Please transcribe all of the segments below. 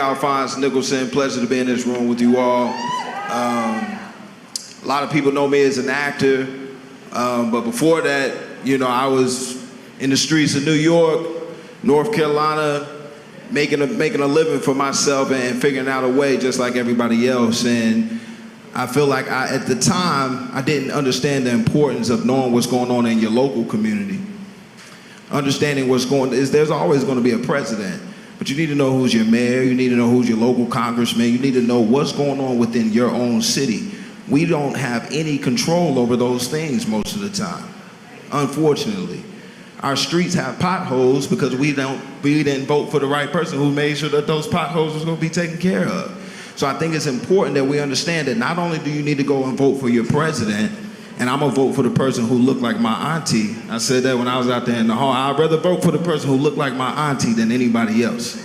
Alphonse Nicholson. Pleasure to be in this room with you all. A lot of people know me as an actor, but before that, you know, I was in the streets of New York, North Carolina, making a living for myself and figuring out a way just like everybody else. And I feel like at the time, I didn't understand the importance of knowing what's going on in your local community. Understanding there's always going to be a president, but you need to know who's your mayor, you need to know who's your local congressman, you need to know what's going on within your own city. We don't have any control over those things most of the time, unfortunately. Our streets have potholes because we didn't vote for the right person who made sure that those potholes was going to be taken care of. So I think it's important that we understand that not only do you need to go and vote for your president, and I'm gonna vote for the person who looked like my auntie. I said that when I was out there in the hall. I'd rather vote for the person who looked like my auntie than anybody else.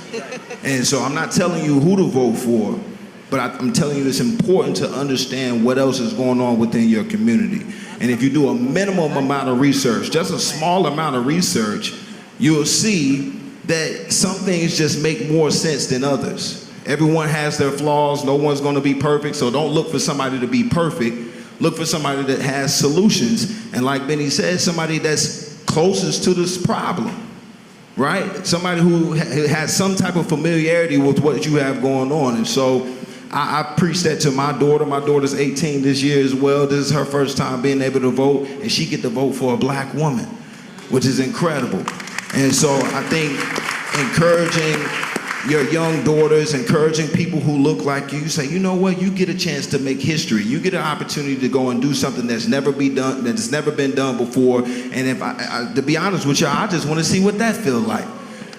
And so I'm not telling you who to vote for, but I'm telling you it's important to understand what else is going on within your community. And if you do a minimum amount of research, just a small amount of research, you'll see that some things just make more sense than others. Everyone has their flaws, no one's gonna be perfect, so don't look for somebody to be perfect. Look for somebody that has solutions, and like Benny said, somebody that's closest to this problem, right? Somebody who has some type of familiarity with what you have going on. And so I preach that to my daughter. My daughter's 18 this year as well. This is her first time being able to vote, and she get to vote for a black woman, which is incredible. And so I think encouraging your young daughters, encouraging people who look like you, say, you know what, you get a chance to make history. You get an opportunity to go and do something that's never been done before. And if to be honest with you, I just want to see what that feels like.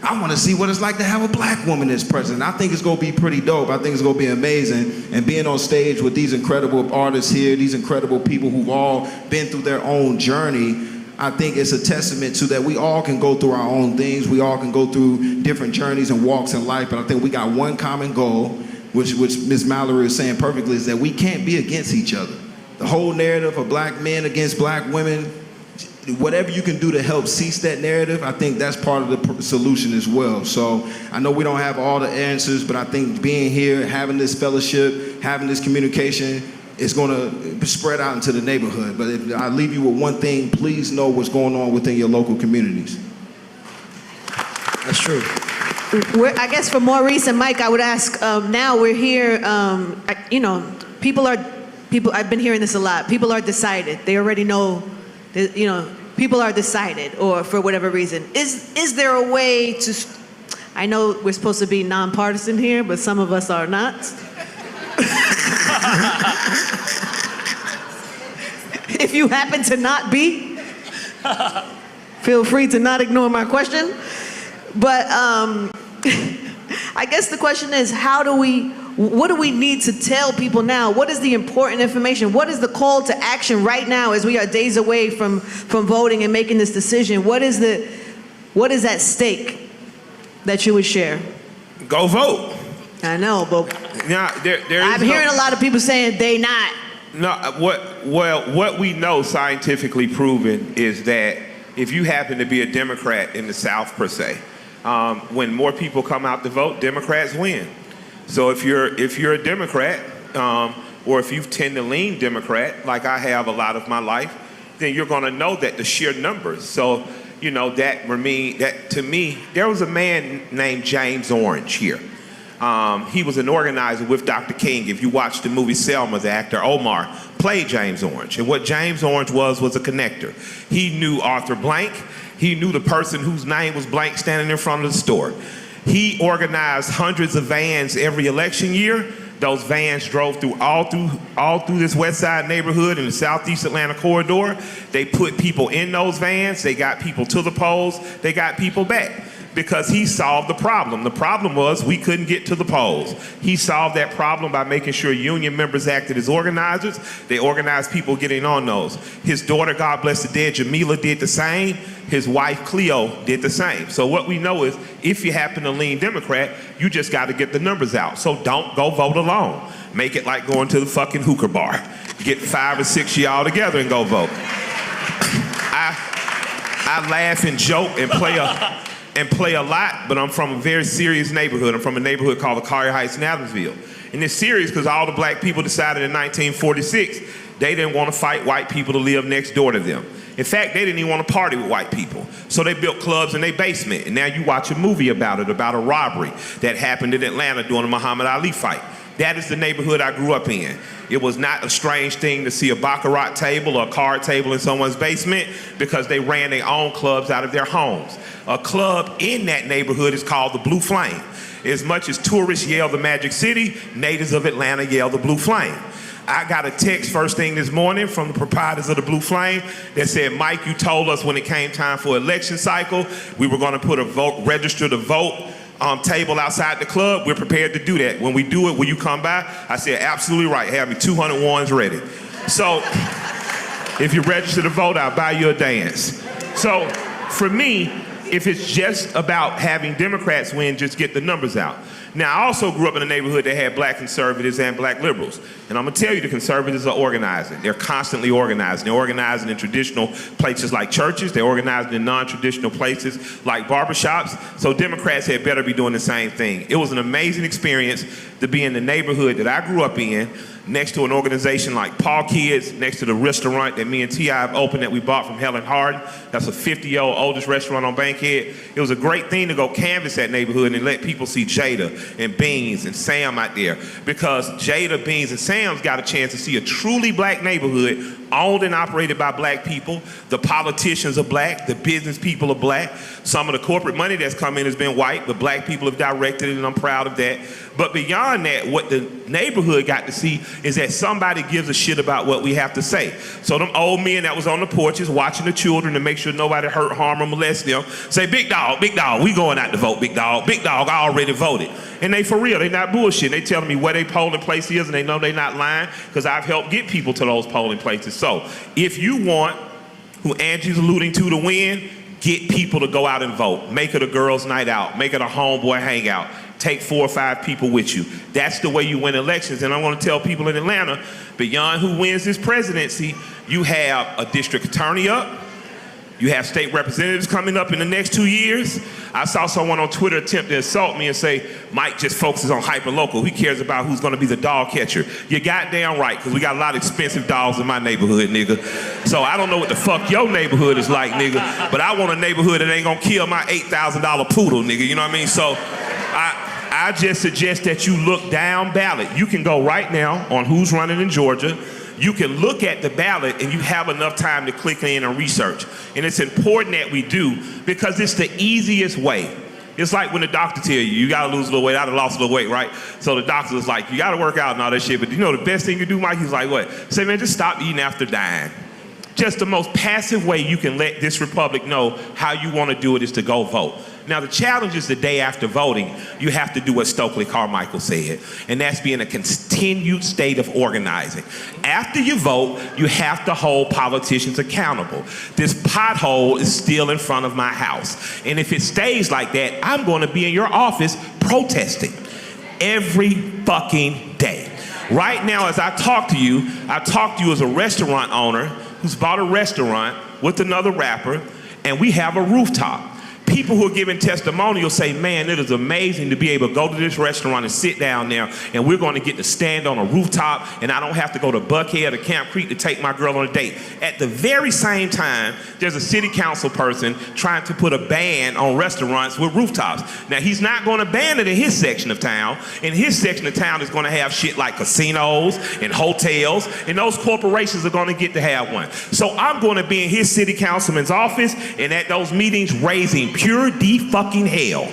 I want to see what it's like to have a black woman as president. I think it's going to be pretty dope. I think it's going to be amazing. And being on stage with these incredible artists here, these incredible people who've all been through their own journey, I think it's a testament to that we all can go through our own things. We all can go through different journeys and walks in life. But I think we got one common goal, which Ms. Mallory is saying perfectly, is that we can't be against each other. The whole narrative of black men against black women, whatever you can do to help cease that narrative, I think that's part of the solution as well. So I know we don't have all the answers, but I think being here, having this fellowship, having this communication, it's going to spread out into the neighborhood. But if I leave you with one thing, please know what's going on within your local communities. That's true. I guess for Maurice and Mike, I would ask, now we're here, you know, I've been hearing this a lot. People are decided. They already know, you know, people are decided, or for whatever reason. Is there a way to, I know we're supposed to be nonpartisan here, but some of us are not. If you happen to not be, feel free to not ignore my question. But I guess the question is, what do we need to tell people now? What is the important information? What is the call to action right now as we are days away from voting and making this decision? What is at stake that you would share? Go vote. I know, but I'm hearing a lot of people saying they not. No, what we know scientifically proven is that if you happen to be a Democrat in the South per se, when more people come out to vote, Democrats win. So if you're a Democrat, or if you tend to lean Democrat, like I have a lot of my life, then you're going to know that the sheer numbers. So you know that to me, there was a man named James Orange here. He was an organizer with Dr. King. If you watch the movie Selma, the actor Omar played James Orange. And what James Orange was a connector. He knew Arthur Blank. He knew the person whose name was Blank standing in front of the store. He organized hundreds of vans every election year. Those vans drove all through this West Side neighborhood in the Southeast Atlanta corridor. They put people in those vans. They got people to the polls. They got people back. Because he solved the problem. The problem was we couldn't get to the polls. He solved that problem by making sure union members acted as organizers. They organized people getting on those. His daughter, God bless the dead, Jamila, did the same. His wife, Cleo, did the same. So what we know is if you happen to lean Democrat, you just got to get the numbers out. So don't go vote alone. Make it like going to the fucking hookah bar. Get 5 or 6 of y'all together and go vote. I laugh and joke and and play a lot, but I'm from a very serious neighborhood. I'm from a neighborhood called the Collier Heights in Adamsville. And it's serious because all the black people decided in 1946 they didn't want to fight white people to live next door to them. In fact, they didn't even want to party with white people. So they built clubs in their basement. And now you watch a movie about it, about a robbery that happened in Atlanta during the Muhammad Ali fight. That is the neighborhood I grew up in. It was not a strange thing to see a baccarat table or a card table in someone's basement because they ran their own clubs out of their homes. A club in that neighborhood is called the Blue Flame. As much as tourists yell the Magic City, natives of Atlanta yell the Blue Flame. I got a text first thing this morning from the proprietors of the Blue Flame that said, Mike, you told us when it came time for election cycle, we were going to put a register to vote table outside the club. We're prepared to do that. When we do it, will you come by? I said, absolutely right. Have me 200 ones ready. So if you register to vote, I'll buy you a dance. So for me, if it's just about having Democrats win, just get the numbers out. Now, I also grew up in a neighborhood that had black conservatives and black liberals. And I'm gonna tell you, the conservatives are organizing. They're constantly organizing. They're organizing in traditional places like churches. They're organizing in non-traditional places like barbershops. So Democrats had better be doing the same thing. It was an amazing experience to be in the neighborhood that I grew up in, next to an organization like Paul Kids, next to the restaurant that me and T.I. have opened that we bought from Helen Hardin. That's a 50-year-old oldest restaurant on Bankhead. It was a great thing to go canvass that neighborhood and let people see Jada and Beans and Sam out there, because Jada, Beans, and Sam's got a chance to see a truly black neighborhood owned and operated by black people. The politicians are black, the business people are black. Some of the corporate money that's come in has been white, but black people have directed it, and I'm proud of that. But beyond that, what the neighborhood got to see is that somebody gives a shit about what we have to say. So them old men that was on the porches watching the children to make sure nobody hurt, harm, or molest them say, big dog, we going out to vote, big dog, I already voted. And they for real, they not bullshit. They telling me where they polling place is, and they know they not lying, because I've helped get people to those polling places. So if you want who Angie's alluding to win, get people to go out and vote. Make it a girls' night out. Make it a homeboy hangout. Take 4 or 5 people with you. That's the way you win elections. And I want to tell people in Atlanta, beyond who wins this presidency, you have a district attorney up. You have state representatives coming up in the next 2 years. I saw someone on Twitter attempt to insult me and say, Mike just focuses on hyperlocal. He cares about who's going to be the dog catcher. You're goddamn right, because we got a lot of expensive dogs in my neighborhood, nigga. So I don't know what the fuck your neighborhood is like, nigga, but I want a neighborhood that ain't going to kill my $8,000 poodle, nigga. You know what I mean? So I just suggest that you look down ballot. You can go right now on who's running in Georgia. You can look at the ballot and you have enough time to click in and research. And it's important that we do, because it's the easiest way. It's like when the doctor tell you, you gotta lose a little weight. I done lost a little weight, right? So the doctor was like, you gotta work out and all that shit, but you know the best thing you do, Mike? He's like, what? Say, man, just stop eating after dying. Just the most passive way you can let this republic know how you wanna do it is to go vote. Now, the challenge is the day after voting, you have to do what Stokely Carmichael said, and that's be in a continued state of organizing. After you vote, you have to hold politicians accountable. This pothole is still in front of my house, and if it stays like that, I'm going to be in your office protesting every fucking day. Right now, as I talk to you as a restaurant owner who's bought a restaurant with another rapper, and we have a rooftop. People who are giving testimonials say, man, it is amazing to be able to go to this restaurant and sit down there, and we're going to get to stand on a rooftop, and I don't have to go to Buckhead or Camp Creek to take my girl on a date. At the very same time, there's a city council person trying to put a ban on restaurants with rooftops. Now, he's not going to ban it in his section of town. In his section of town is going to have shit like casinos and hotels, and those corporations are going to get to have one. So I'm going to be in his city councilman's office and at those meetings raising pure fucking hell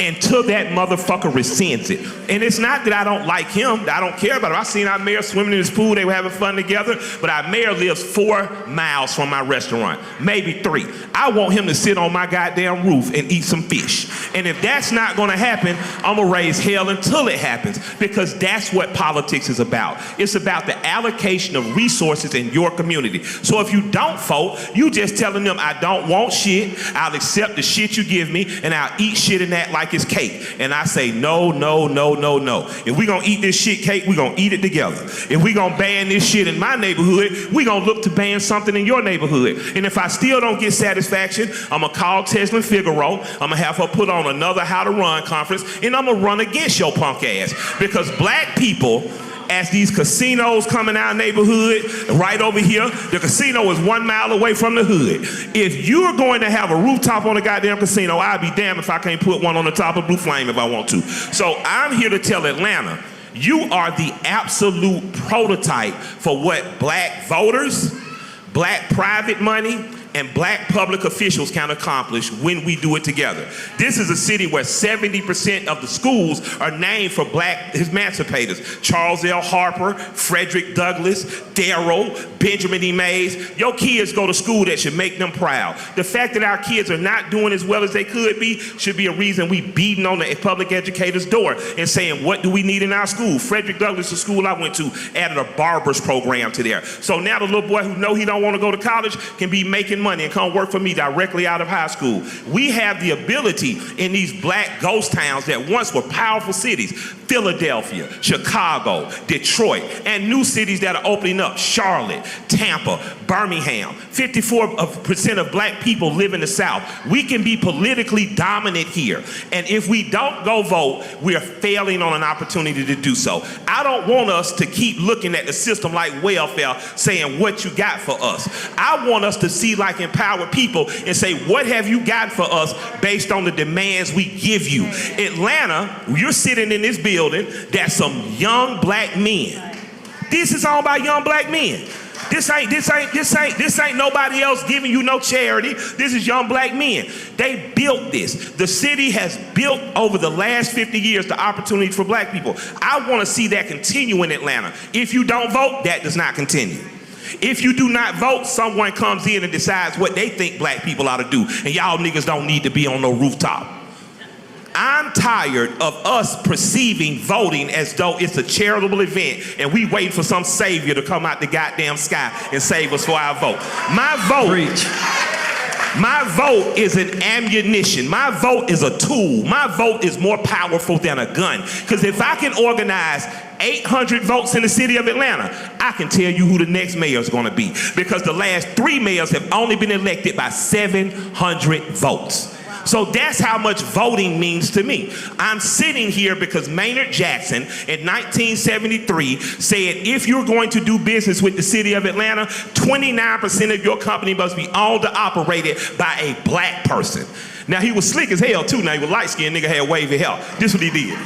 until that motherfucker rescinds it. And it's not that I don't like him, that I don't care about him. I seen our mayor swimming in his pool, they were having fun together, but our mayor lives 4 miles from my restaurant, maybe 3. I want him to sit on my goddamn roof and eat some fish. And if that's not gonna happen, I'm gonna raise hell until it happens, because that's what politics is about. It's about the allocation of resources in your community. So if you don't vote, you just telling them, I don't want shit, I'll accept the shit shit you give me, and I'll eat shit in that like it's cake. And I say, no, no, no, no, no. If we gonna eat this shit cake, we gonna eat it together. If we gonna ban this shit in my neighborhood, we gonna look to ban something in your neighborhood. And if I still don't get satisfaction, I'm gonna call Tesla Figaro, I'm gonna have her put on another How to Run conference, and I'm gonna run against your punk ass. Because black people, as these casinos come in our neighborhood, right over here, the casino is 1 mile away from the hood. If you're going to have a rooftop on a goddamn casino, I'll be damned if I can't put one on the top of Blue Flame if I want to. So I'm here to tell Atlanta, you are the absolute prototype for what black voters, black private money, and black public officials can accomplish when we do it together. This is a city where 70% of the schools are named for black emancipators. Charles L. Harper, Frederick Douglass, Darrow, Benjamin E. Mays. Your kids go to school that should make them proud. The fact that our kids are not doing as well as they could be should be a reason we beating on the public educator's door and saying, what do we need in our school? Frederick Douglass, the school I went to, added a barber's program to there. So now the little boy who know he don't want to go to college can be making money and come work for me directly out of high school. We have the ability in these black ghost towns that once were powerful cities, Philadelphia, Chicago, Detroit, and new cities that are opening up, Charlotte, Tampa, Birmingham. 54% of black people live in the South. We can be politically dominant here. And if we don't go vote, we are failing on an opportunity to do so. I don't want us to keep looking at the system like welfare, saying what you got for us. I want us to see like empowered people and say, what have you got for us based on the demands we give you? Atlanta, you're sitting in this building, that's some young black men. This is all about young black men. This ain't nobody else giving you no charity. This is young black men. They built this. The city has built over the last 50 years the opportunity for black people. I want to see that continue in Atlanta. If you don't vote, that does not continue. If you do not vote, someone comes in and decides what they think black people ought to do, and y'all niggas don't need to be on no rooftop. I'm tired of us perceiving voting as though it's a charitable event and we wait for some savior to come out the goddamn sky and save us for our vote. My vote is an ammunition. My vote is a tool. My vote is more powerful than a gun. Because if I can organize 800 votes in the city of Atlanta, I can tell you who the next mayor is going to be. Because the last 3 mayors have only been elected by 700 votes. So that's how much voting means to me. I'm sitting here because Maynard Jackson in 1973 said, if you're going to do business with the city of Atlanta, 29% of your company must be owned or operated by a black person. Now, he was slick as hell, too. Now, he was light-skinned, nigga had wavy hair. This is what he did.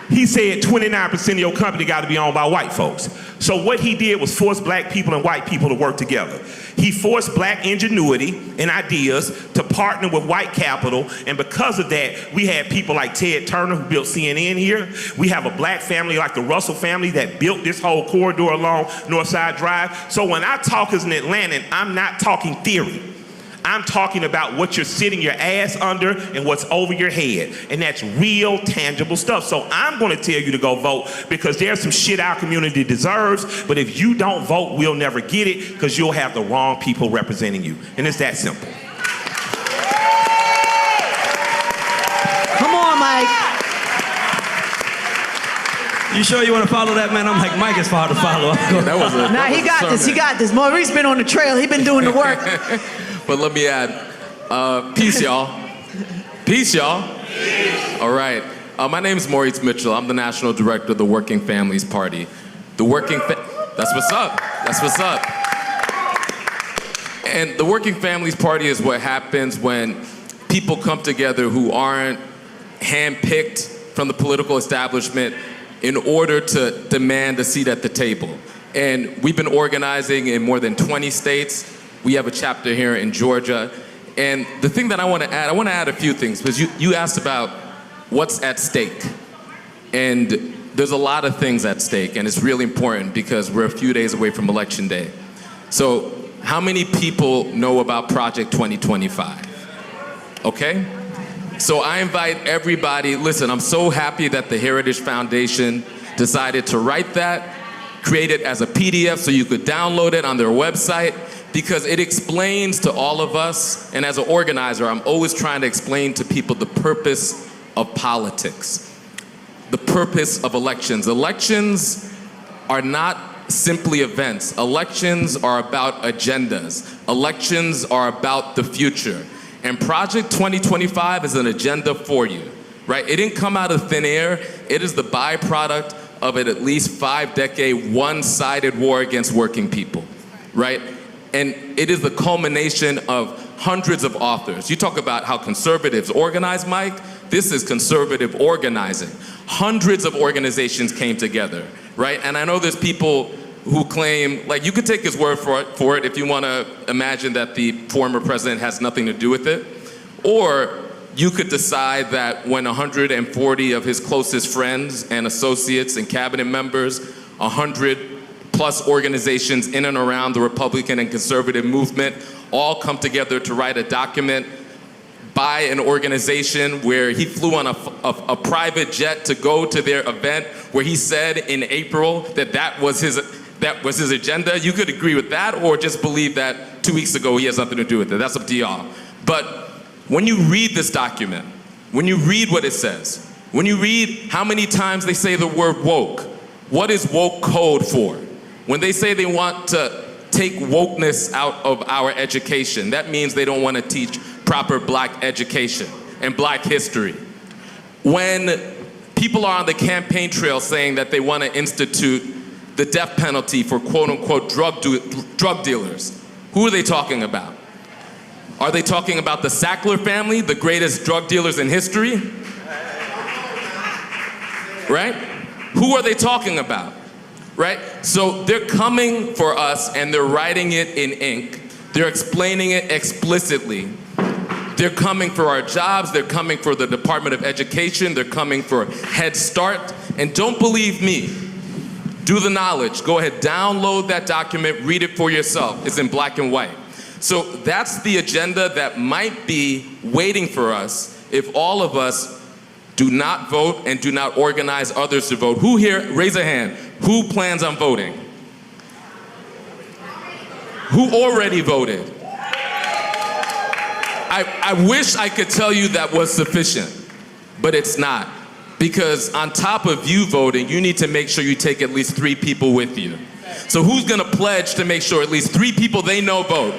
He said 29% of your company got to be owned by white folks. So what he did was force black people and white people to work together. He forced black ingenuity and ideas to partner with white capital, and because of that, we had people like Ted Turner who built CNN here. We have a black family like the Russell family that built this whole corridor along Northside Drive. So when I talk as an Atlantan, I'm not talking theory. I'm talking about what you're sitting your ass under and what's over your head. And that's real, tangible stuff. So I'm going to tell you to go vote because there's some shit our community deserves. But if you don't vote, we'll never get it because you'll have the wrong people representing you. And it's that simple. Come on, Mike. You sure you want to follow that, man? I'm like, Mike is hard to follow. Nah, he got this. He got this. Maurice been on the trail. He been doing the work. But let me add, peace, y'all. Peace, y'all. All right. My name is Maurice Mitchell. I'm the National Director of the Working Families Party. That's what's up. That's what's up. And the Working Families Party is what happens when people come together who aren't handpicked from the political establishment in order to demand a seat at the table. And we've been organizing in more than 20 states. We have a chapter here in Georgia. And the thing that I want to add a few things, because you asked about what's at stake. And there's a lot of things at stake, and it's really important because we're a few days away from Election Day. So how many people know about Project 2025? Okay? So I invite everybody, listen, I'm so happy that the Heritage Foundation decided to write that, create it as a PDF so you could download it on their website. because it explains to all of us, and as an organizer, I'm always trying to explain to people the purpose of politics, the purpose of elections. Elections are not simply events. Elections are about agendas. Elections are about the future. And Project 2025 is an agenda for you, right? It didn't come out of thin air. It is the byproduct of an at least 5-decade one-sided war against working people, right? And it is the culmination of hundreds of authors. You talk about how conservatives organize, Mike. This is conservative organizing. Hundreds of organizations came together, right? And I know there's people who claim, like, you could take his word for it if you want to imagine that the former president has nothing to do with it. Or you could decide that when 140 of his closest friends and associates and cabinet members, 100+ organizations in and around the Republican and conservative movement all come together to write a document by an organization where he flew on a private jet to go to their event, where he said in April that was his agenda. You could agree with that or just believe that 2 weeks ago he has nothing to do with it. That's up to y'all. But when you read this document, when you read what it says, when you read how many times they say the word woke, what is woke code for? When they say they want to take wokeness out of our education, that means they don't want to teach proper black education and black history. When people are on the campaign trail saying that they want to institute the death penalty for quote-unquote drug dealers, who are they talking about? Are they talking about the Sackler family, the greatest drug dealers in history? Right? Who are they talking about? Right? So they're coming for us and they're writing it in ink. They're explaining it explicitly. They're coming for our jobs. They're coming for the Department of Education. They're coming for Head Start. And don't believe me. Do the knowledge. Go ahead, download that document, read it for yourself. It's in black and white. So that's the agenda that might be waiting for us if all of us do not vote and do not organize others to vote. Who here, raise a hand, who plans on voting? Who already voted? I wish I could tell you that was sufficient, but it's not. Because on top of you voting, you need to make sure you take at least 3 people with you. So who's gonna pledge to make sure at least 3 people they know vote?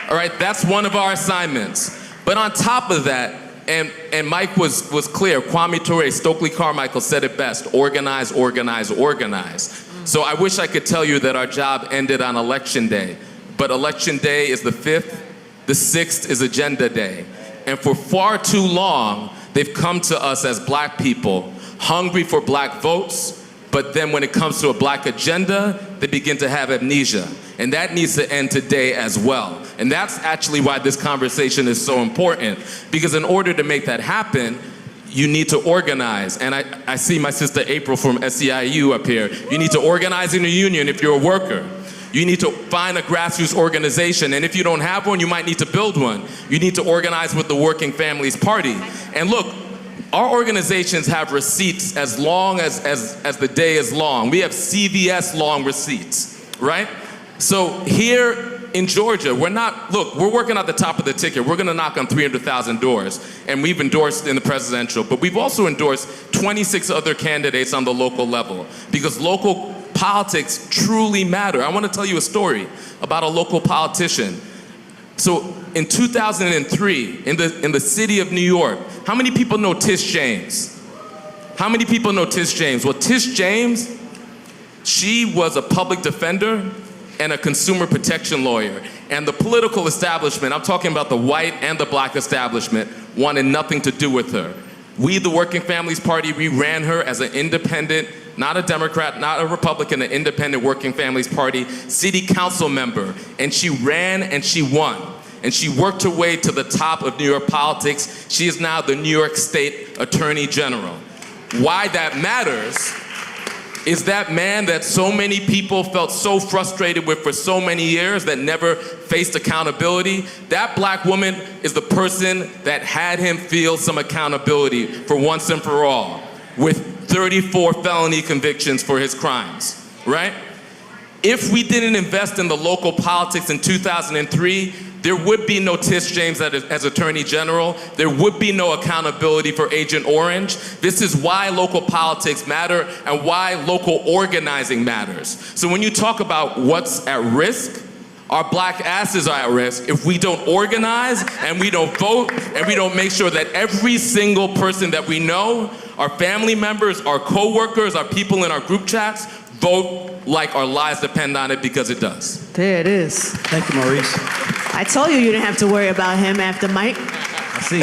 All right, that's one of our assignments. But on top of that, and Mike was clear, Kwame Ture, Stokely Carmichael said it best, organize, organize, organize. So I wish I could tell you that our job ended on Election Day, but Election Day is the 5th, the 6th is Agenda Day. And for far too long, they've come to us as black people, hungry for black votes, but then when it comes to a black agenda, they begin to have amnesia. And that needs to end today as well. And that's actually why this conversation is so important, because in order to make that happen, you need to organize. And I see my sister April from SEIU up here. You need to organize in a union if you're a worker. You need to find a grassroots organization, and if you don't have one, you might need to build one. You need to organize with the Working Families Party. And look, our organizations have receipts as long as the day is long. We have CVS long receipts, right? So here in Georgia, we're working at the top of the ticket. We're gonna knock on 300,000 doors, and we've endorsed in the presidential, but we've also endorsed 26 other candidates on the local level, because local politics truly matter. I want to tell you a story about a local politician. So in 2003, in the city of New York, how many people know Tish James? How many people know Tish James? Well, Tish James, she was a public defender and a consumer protection lawyer. And the political establishment, I'm talking about the white and the black establishment, wanted nothing to do with her. We, the Working Families Party, we ran her as an independent, not a Democrat, not a Republican, an independent Working Families Party city council member. And she ran and she won. And she worked her way to the top of New York politics. She is now the New York State Attorney General. Why that matters is that man that so many people felt so frustrated with for so many years that never faced accountability, that black woman is the person that had him feel some accountability for once and for all, with 34 felony convictions for his crimes, right? If we didn't invest in the local politics in 2003, there would be no Tish James as Attorney General. There would be no accountability for Agent Orange. This is why local politics matter and why local organizing matters. So when you talk about what's at risk, our black asses are at risk if we don't organize and we don't vote and we don't make sure that every single person that we know, our family members, our co-workers, our people in our group chats, vote like our lives depend on it, because it does. There it is. Thank you, Maurice. I told you didn't have to worry about him after Mike. I see.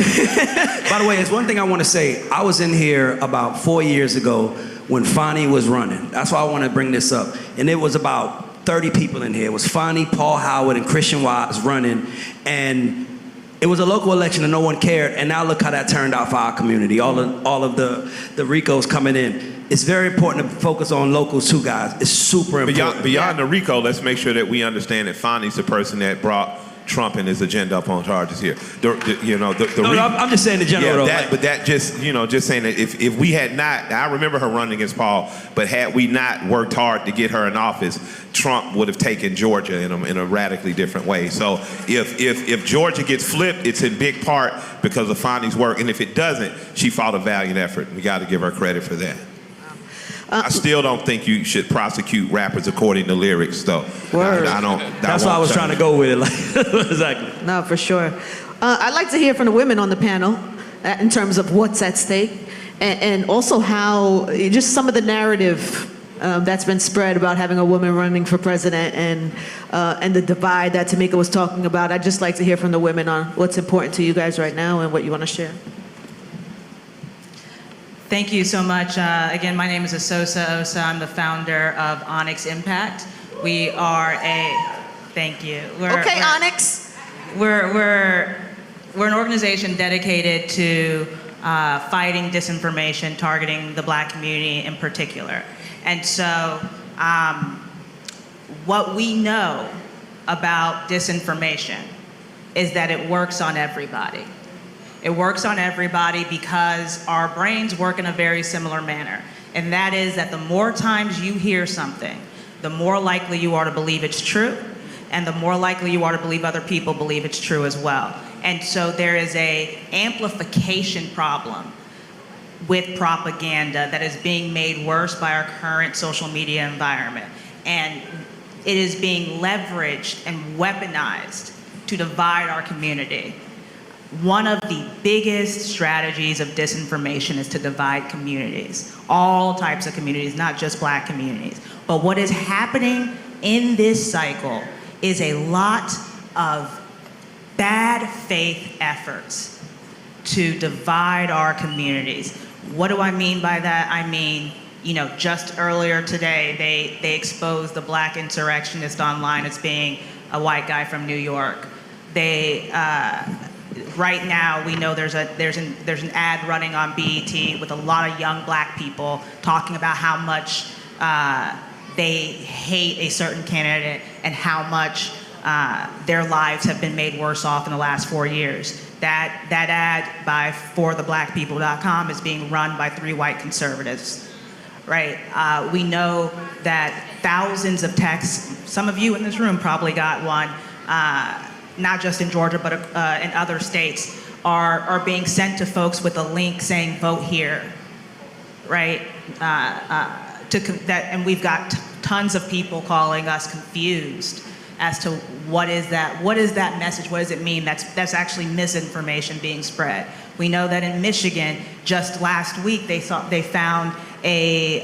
By the way, there's one thing I want to say. I was in here about 4 years ago when Fonnie was running. That's why I want to bring this up. And it was about 30 people in here. It was Fonnie, Paul Howard, and Christian Wise running. And it was a local election and no one cared. And now look how that turned out for our community. All of the Ricos coming in. It's very important to focus on locals too, guys. It's super important. Beyond the RICO, let's make sure that we understand that Fonnie's the person that brought Trump and his agenda up on charges here. I'm just saying the general. But that just, just saying that if we had not, I remember her running against Paul, but had we not worked hard to get her in office, Trump would have taken Georgia in a radically different way. So if Georgia gets flipped, it's in big part because of Fonnie's work. And if it doesn't, she fought a valiant effort. We got to give her credit for that. I still don't think you should prosecute rappers according to lyrics, though. Word. That's why I was trying to go with it. Exactly. No, for sure. I'd like to hear from the women on the panel in terms of what's at stake and also how just some of the narrative that's been spread about having a woman running for president and the divide that Tamika was talking about. I'd just like to hear from the women on what's important to you guys right now and what you want to share. Thank you so much. Again, my name is Asosa Osa. I'm the founder of Onyx Impact. We are thank you. Onyx. We're an organization dedicated to fighting disinformation, targeting the black community in particular. And so what we know about disinformation is that it works on everybody. It works on everybody because our brains work in a very similar manner. And that is that the more times you hear something, the more likely you are to believe it's true, and the more likely you are to believe other people believe it's true as well. And so there is an amplification problem with propaganda that is being made worse by our current social media environment. And it is being leveraged and weaponized to divide our community. One of the biggest strategies of disinformation is to divide communities, all types of communities, not just black communities. But what is happening in this cycle is a lot of bad faith efforts to divide our communities. What do I mean by that? I mean, just earlier today, they exposed the black insurrectionist online as being a white guy from New York. Right now, we know there's an ad running on BET with a lot of young black people talking about how much they hate a certain candidate and how much their lives have been made worse off in the last 4 years. That ad by fortheblackpeople.com is being run by 3 white conservatives, right? We know that thousands of texts, some of you in this room probably got one, not just in Georgia, but in other states, are being sent to folks with a link saying, vote here, right? And we've got tons of people calling us confused as to what is that message, what does it mean? That's actually misinformation being spread. We know that in Michigan, just last week, they found a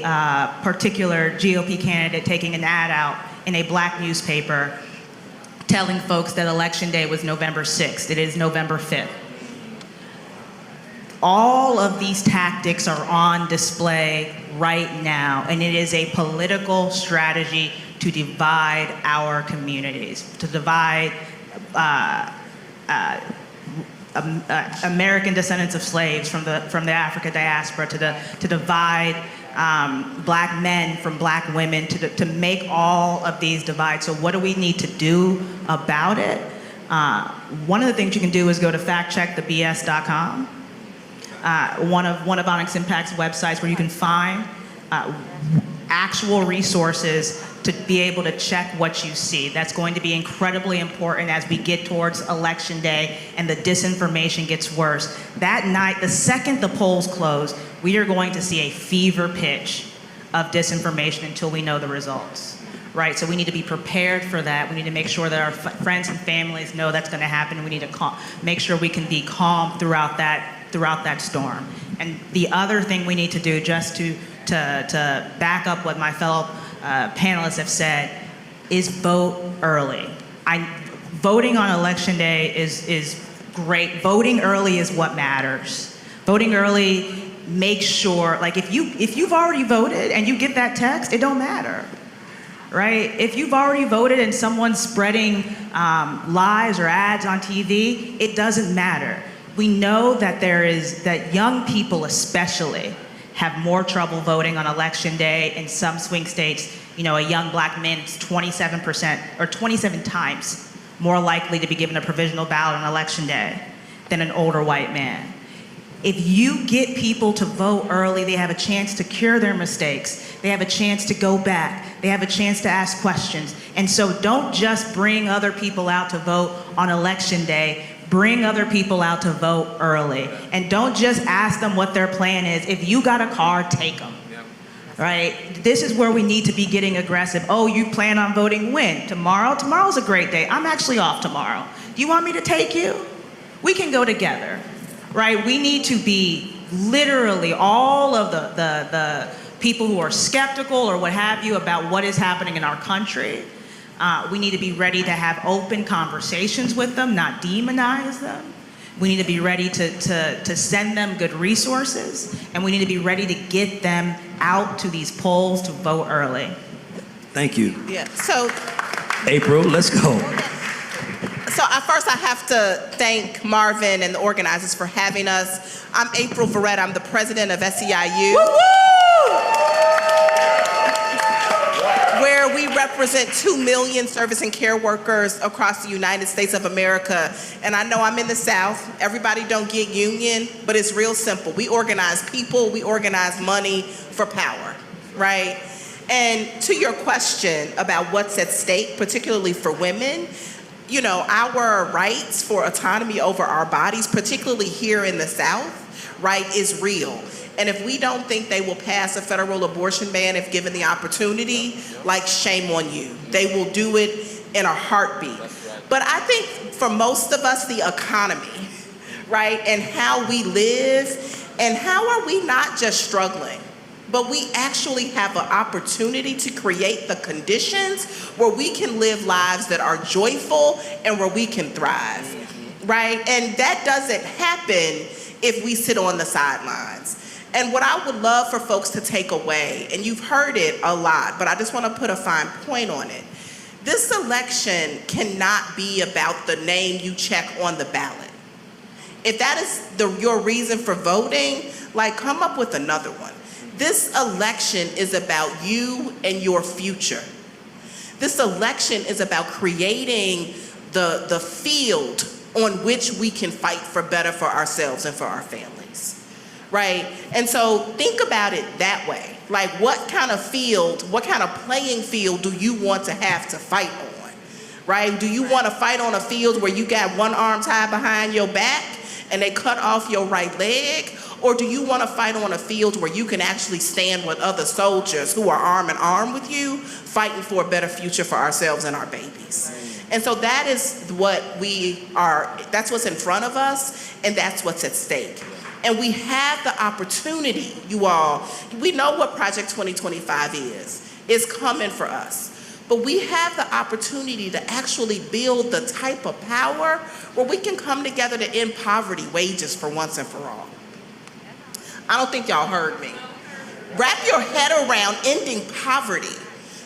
particular GOP candidate taking an ad out in a black newspaper telling folks that election day was November 6th. It is November 5th. All of these tactics are on display right now, and it is a political strategy to divide our communities, to divide American descendants of slaves from the African diaspora, to divide black men from black women, to make all of these divides. So what do we need to do about it? One of the things you can do is go to factcheckthebs.com, one of Onyx Impact's websites where you can find actual resources to be able to check what you see. That's going to be incredibly important as we get towards Election Day and the disinformation gets worse. That night, the second the polls close, we are going to see a fever pitch of disinformation until we know the results, right? So we need to be prepared for that. We need to make sure that our friends and families know that's going to happen. We need to make sure we can be calm throughout that storm. And the other thing we need to do, just to back up what my fellow panelists have said, is vote early. Voting on Election Day is great. Voting early is what matters. Voting early makes sure, like if you've already voted and you get that text, it don't matter, right? If you've already voted and someone's spreading lies or ads on TV, it doesn't matter. We know that that young people especially have more trouble voting on Election Day. In some swing states, a young black man is 27% or 27 times more likely to be given a provisional ballot on Election Day than an older white man. If you get people to vote early, they have a chance to cure their mistakes. They have a chance to go back. They have a chance to ask questions. And so don't just bring other people out to vote on Election Day. Bring other people out to vote early. And don't just ask them what their plan is. If you got a car, take them. Right? This is where we need to be getting aggressive. Oh, you plan on voting when? Tomorrow? Tomorrow's a great day. I'm actually off tomorrow. Do you want me to take you? We can go together. Right? We need to be literally all of the people who are skeptical or what have you about what is happening in our country. We need to be ready to have open conversations with them, not demonize them. We need to be ready to send them good resources, and we need to be ready to get them out to these polls to vote early. Thank you. Yeah, so April, let's go. First I have to thank Marvin and the organizers for having us. I'm April Verrett. I'm the president of SEIU. Where we represent 2 million service and care workers across the United States of America. And I know I'm in the South. Everybody don't get union, but it's real simple. We organize people, we organize money for power, right? And to your question about what's at stake, particularly for women, our rights for autonomy over our bodies, particularly here in the South, right, is real. And if we don't think they will pass a federal abortion ban if given the opportunity, shame on you. They will do it in a heartbeat. But I think for most of us, the economy, right, and how we live, and how are we not just struggling, but we actually have an opportunity to create the conditions where we can live lives that are joyful and where we can thrive, right? And that doesn't happen if we sit on the sidelines. And what I would love for folks to take away, and you've heard it a lot, but I just want to put a fine point on it. This election cannot be about the name you check on the ballot. If that is your reason for voting, come up with another one. This election is about you and your future. This election is about creating the field on which we can fight for better for ourselves and for our families, right? And so think about it that way. What kind of field, what kind of playing field do you want to have to fight on, right? Do you want to fight on a field where you got one arm tied behind your back and they cut off your right leg? Or do you want to fight on a field where you can actually stand with other soldiers who are arm in arm with you, fighting for a better future for ourselves and our babies? And so that is what that's what's in front of us, and that's what's at stake. And we have the opportunity, you all, we know what Project 2025 is. It's coming for us. But we have the opportunity to actually build the type of power where we can come together to end poverty wages for once and for all. I don't think y'all heard me. Wrap your head around ending poverty,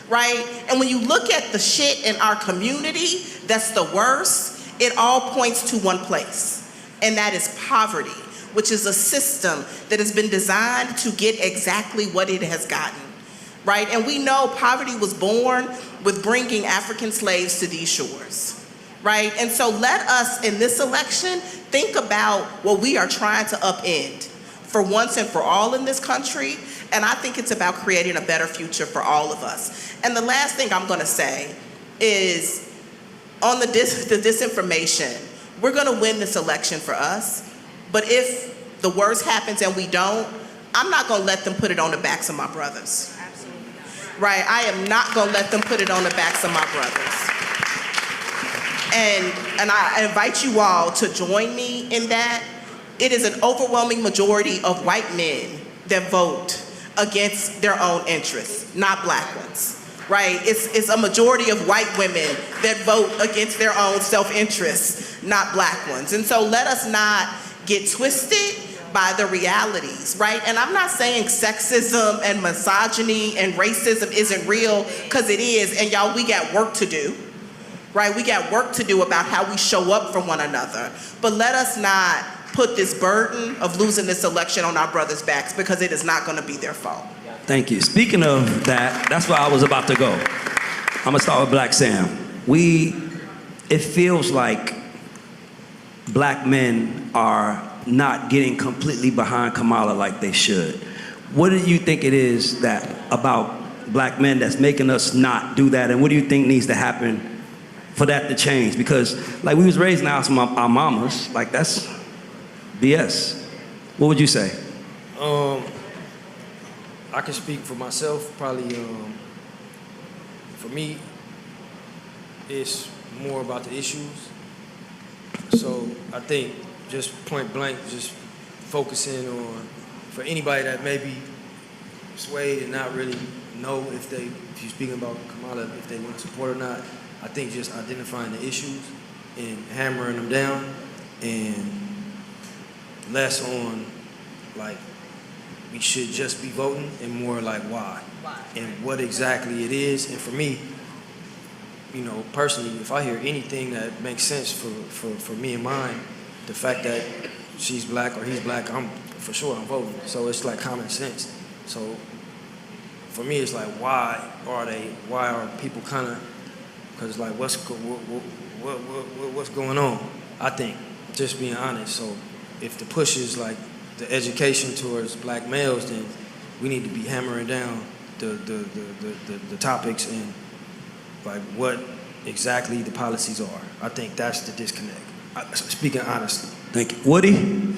right? And when you look at the shit in our community that's the worst, it all points to one place, and that is poverty, which is a system that has been designed to get exactly what it has gotten, right? And we know poverty was born with bringing African slaves to these shores, right? And so let us, in this election, think about what we are trying to upend for once and for all in this country. And I think it's about creating a better future for all of us. And the last thing I'm gonna say is on the disinformation, we're gonna win this election for us, but if the worst happens and we don't, I'm not gonna let them put it on the backs of my brothers. Absolutely. Right, I am not gonna let them put it on the backs of my brothers. And I invite you all to join me in that. It is an overwhelming majority of white men that vote against their own interests, not black ones, right? It's a majority of white women that vote against their own self-interests, not black ones. And so let us not get twisted by the realities, right? And I'm not saying sexism and misogyny and racism isn't real, because it is, and y'all, we got work to do, right? We got work to do about how we show up for one another. But let us not put this burden of losing this election on our brothers' backs, because it is not gonna be their fault. Thank you. Speaking of that, that's where I was about to go. I'm gonna start with Black Sam. It feels like black men are not getting completely behind Kamala like they should. What do you think it is that about black men that's making us not do that, and what do you think needs to happen for that to change? Because like we was raised in the house with our mamas, like that's BS. What would you say? I can speak for myself. Probably, for me, it's more about the issues. So I think just point blank, just focusing on, for anybody that may be swayed and not really know if you're speaking about Kamala, if they want to support or not, I think just identifying the issues and hammering them down, and less on like we should just be voting and more like why and what exactly it is. And for me, you know, personally, if I hear anything that makes sense for me and mine, the fact that she's black or he's black, I'm voting. So it's like common sense. So for me, it's like why are people kind of, because like what's going on? I think, just being honest. So if the push is like the education towards black males, then we need to be hammering down the topics and like what exactly the policies are. I think that's the disconnect. Speaking honestly. Thank you. Woody?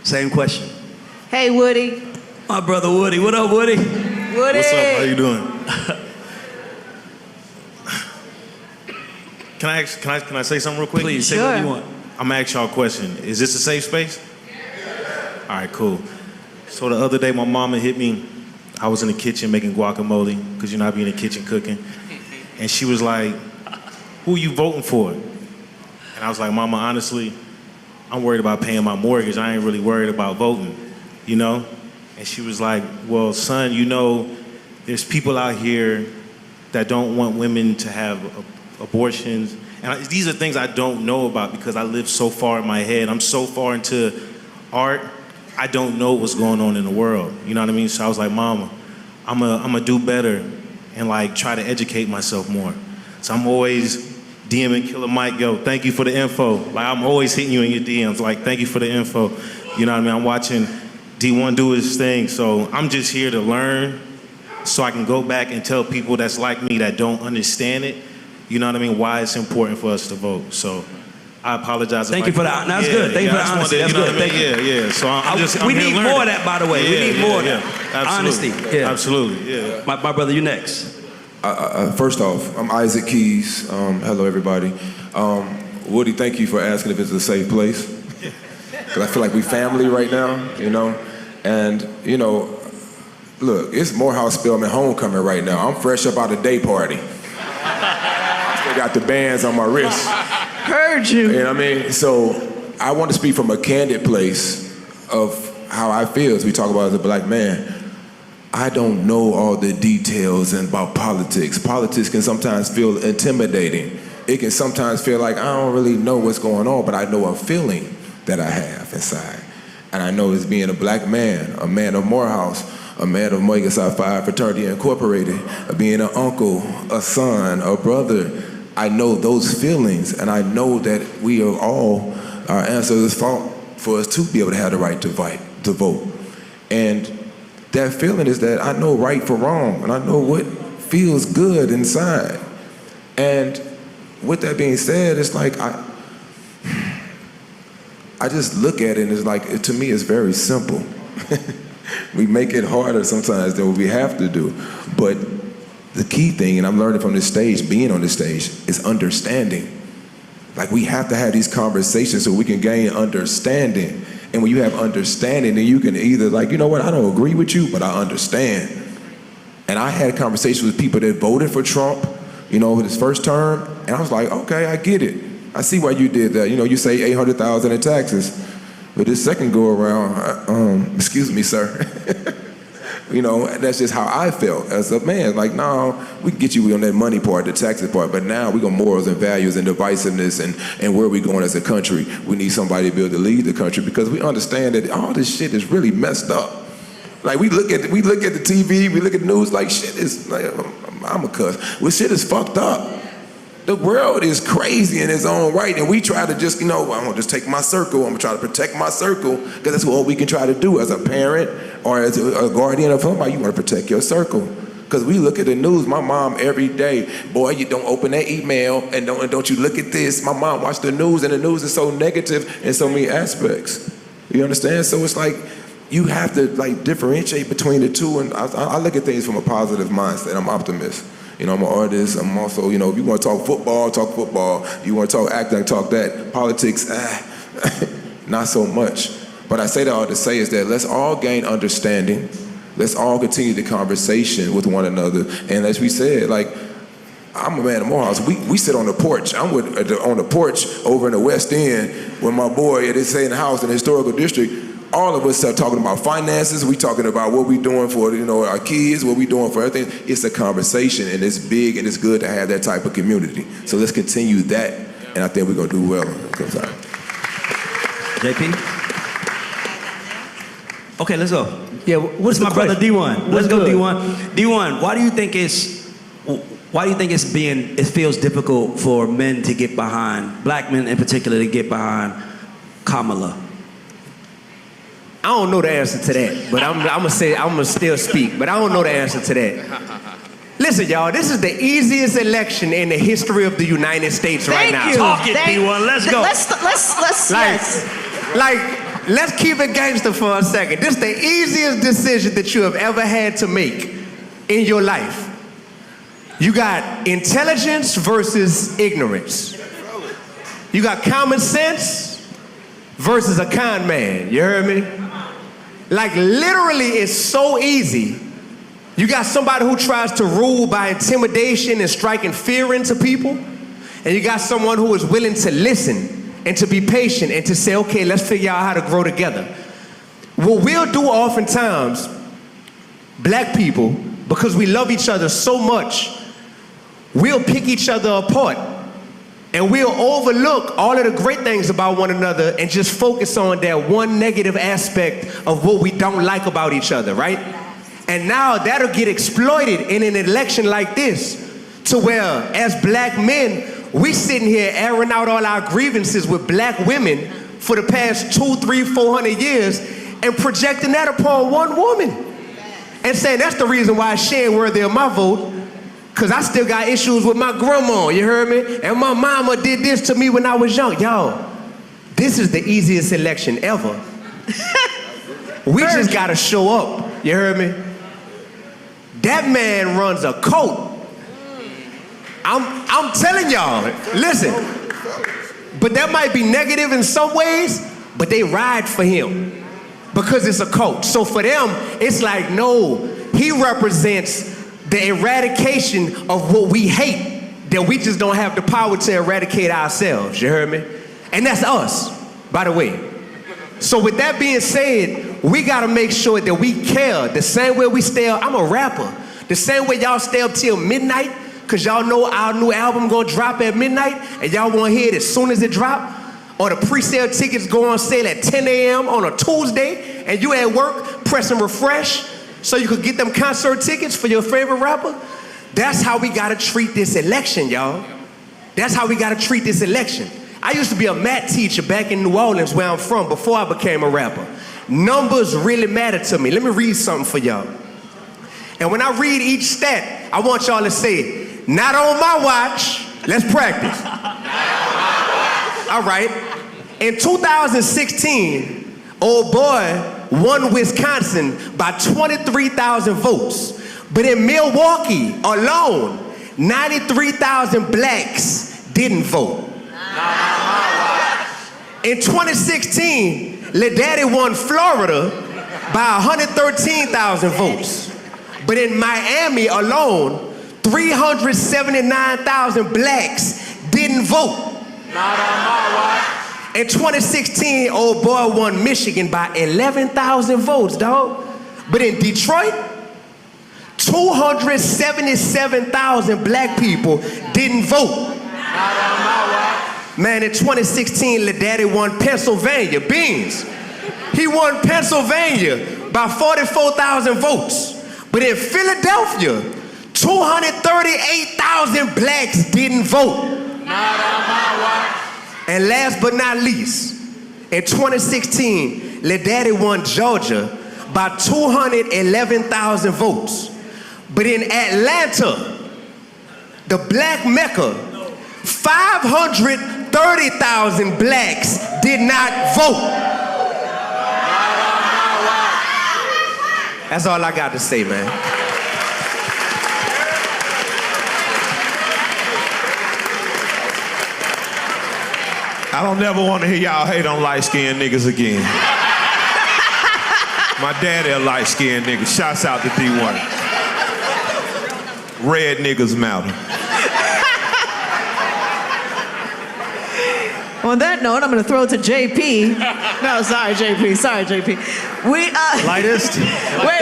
Same question. Hey, Woody. My brother Woody. What up, Woody? Woody. What's up? How you doing? Can I say something real quick? Please, say what you want. I'm gonna ask y'all a question. Is this a safe space? All right, cool. So the other day, my mama hit me. I was in the kitchen making guacamole, because you know I be in the kitchen cooking. And she was like, who you voting for? And I was like, Mama, honestly, I'm worried about paying my mortgage. I ain't really worried about voting, you know? And she was like, well, son, you know, there's people out here that don't want women to have abortions. And these are things I don't know about because I live so far in my head. I'm so far into art, I don't know what's going on in the world. You know what I mean? So I was like, Mama, I'm gonna do better and like try to educate myself more. So I'm always DMing Killer Mike, yo, thank you for the info. Like I'm always hitting you in your DMs, like thank you for the info. You know what I mean? I'm watching D1 do his thing. So I'm just here to learn so I can go back and tell people that's like me that don't understand it, you know what I mean, why it's important for us to vote. So I apologize. Thank you for that. That's good. Thank you for the honesty. That's good. Thank you. Yeah. So I'm we here need learning. more of that, by the way. We need more of that. Absolutely. Honesty. Yeah. Absolutely. Yeah. My brother, you next. First off, I'm Isaac Keys. Hello, everybody. Woody, thank you for asking if it's a safe place. Because I feel like we family right now, you know. And, you know, look, it's Morehouse Spelman homecoming right now. I'm fresh up out of day party. I still got the bands on my wrist. Heard you. You know what I mean? So I want to speak from a candid place of how I feel as we talk about as a black man. I don't know all the details about politics. Politics can sometimes feel intimidating. It can sometimes feel like I don't really know what's going on, but I know a feeling that I have inside. And I know as being a black man, a man of Morehouse, a man of Omega Psi Phi Fraternity Incorporated, being an uncle, a son, a brother, I know those feelings, and I know that we are all, our ancestors fought for us to be able to have the right to vote. And that feeling is that I know right from wrong, and I know what feels good inside. And with that being said, it's like I just look at it and it's like, to me, it's very simple. We make it harder sometimes than what we have to do. But the key thing, and I'm learning from this stage, being on this stage, is understanding. Like, we have to have these conversations so we can gain understanding. And when you have understanding, then you can either, like, you know what, I don't agree with you, but I understand. And I had conversations with people that voted for Trump, you know, in his first term, and I was like, okay, I get it. I see why you did that. You know, you say $800,000 in taxes. But this second go around, excuse me, sir. You know, that's just how I felt as a man. Like, no, we can get you on that money part, the taxes part, but now we got morals and values and divisiveness and where we going as a country. We need somebody to be able to lead the country because we understand that all this shit is really messed up. Like, we look at the TV, we look at the news, like, shit is, like, I'm a cuss. Well, shit is fucked up. The world is crazy in its own right, and we try to just, you know, I'm gonna just take my circle, I'm gonna try to protect my circle, because that's what we can try to do as a parent or as a guardian of somebody. You wanna protect your circle. Because we look at the news, my mom every day, boy, you don't open that email, and don't you look at this. My mom watched the news, and the news is so negative in so many aspects. You understand? So it's like, you have to, like, differentiate between the two, and I look at things from a positive mindset. I'm an optimist. You know, I'm an artist. I'm also, you know, if you want to talk football, talk football. You want to talk acting, talk that. Politics, not so much. But I say that all to say is that let's all gain understanding. Let's all continue the conversation with one another. And as we said, like, I'm a man of Morehouse. We sit on the porch. I'm on the porch over in the West End with my boy at his same house in the historical district. All of us start talking about finances. We talking about what we doing for, you know, our kids, what we doing for everything. It's a conversation, and it's big, and it's good to have that type of community. So let's continue that, and I think we're gonna do well. JP? Okay, let's go. Yeah, what's my brother D1? Let's go, good? D1. D1, why do you think it feels difficult for men to get behind, black men in particular, to get behind Kamala? I don't know the answer to that, but I'm gonna still speak, but I don't know the answer to that. Listen, y'all, this is the easiest election in the history of the United States right now. Talk it, D1, let's go. Let's keep it gangster for a second. This is the easiest decision that you have ever had to make in your life. You got intelligence versus ignorance. You got common sense versus a con man. You heard me? Like, literally, it's so easy. You got somebody who tries to rule by intimidation and striking fear into people, and you got someone who is willing to listen and to be patient and to say, okay, let's figure out how to grow together. What we'll do oftentimes, black people, because we love each other so much, we'll pick each other apart. And we'll overlook all of the great things about one another and just focus on that one negative aspect of what we don't like about each other, right? And now that'll get exploited in an election like this, to where, as black men, we sitting here airing out all our grievances with black women for the past 200, 300, 400 years and projecting that upon one woman. And saying that's the reason why she ain't worthy of my vote. Cause I still got issues with my grandma, you heard me? And my mama did this to me when I was young. Y'all, this is the easiest election ever. We just gotta show up, you heard me? That man runs a cult. I'm telling y'all, listen, but that might be negative in some ways, but they ride for him because it's a cult. So for them, it's like, no, he represents the eradication of what we hate, that we just don't have the power to eradicate ourselves, you heard me? And that's us, by the way. So with that being said, we gotta make sure that we care the same way we stay up. I'm a rapper. The same way y'all stay up till midnight, cause y'all know our new album gonna drop at midnight, and y'all wanna hear it as soon as it drop, or the pre-sale tickets go on sale at 10 a.m. on a Tuesday, and you at work pressing refresh, so you could get them concert tickets for your favorite rapper. That's how we gotta treat this election, y'all. That's how we gotta treat this election. I used to be a math teacher back in New Orleans, where I'm from, before I became a rapper. Numbers really matter to me. Let me read something for y'all. And when I read each stat, I want y'all to say, not on my watch. Let's practice. All right. In 2016, old boy won Wisconsin by 23,000 votes. But in Milwaukee alone, 93,000 blacks didn't vote. In 2016, Lil Daddy won Florida by 113,000 votes. But in Miami alone, 379,000 blacks didn't vote. In 2016, old boy won Michigan by 11,000 votes, dog. But in Detroit, 277,000 black people didn't vote. Man, in 2016, Lil Daddy won Pennsylvania, Beans. He won Pennsylvania by 44,000 votes. But in Philadelphia, 238,000 blacks didn't vote. And last but not least, in 2016, Lil Daddy won Georgia by 211,000 votes. But in Atlanta, the black Mecca, 530,000 blacks did not vote. That's all I got to say, man. I don't never want to hear y'all hate on light-skinned niggas again. My daddy a light-skinned nigga. Shouts out to D1. Red niggas matter. On that note, I'm going to throw it to JP. No, sorry, JP. Sorry, JP. Lightest? Wait.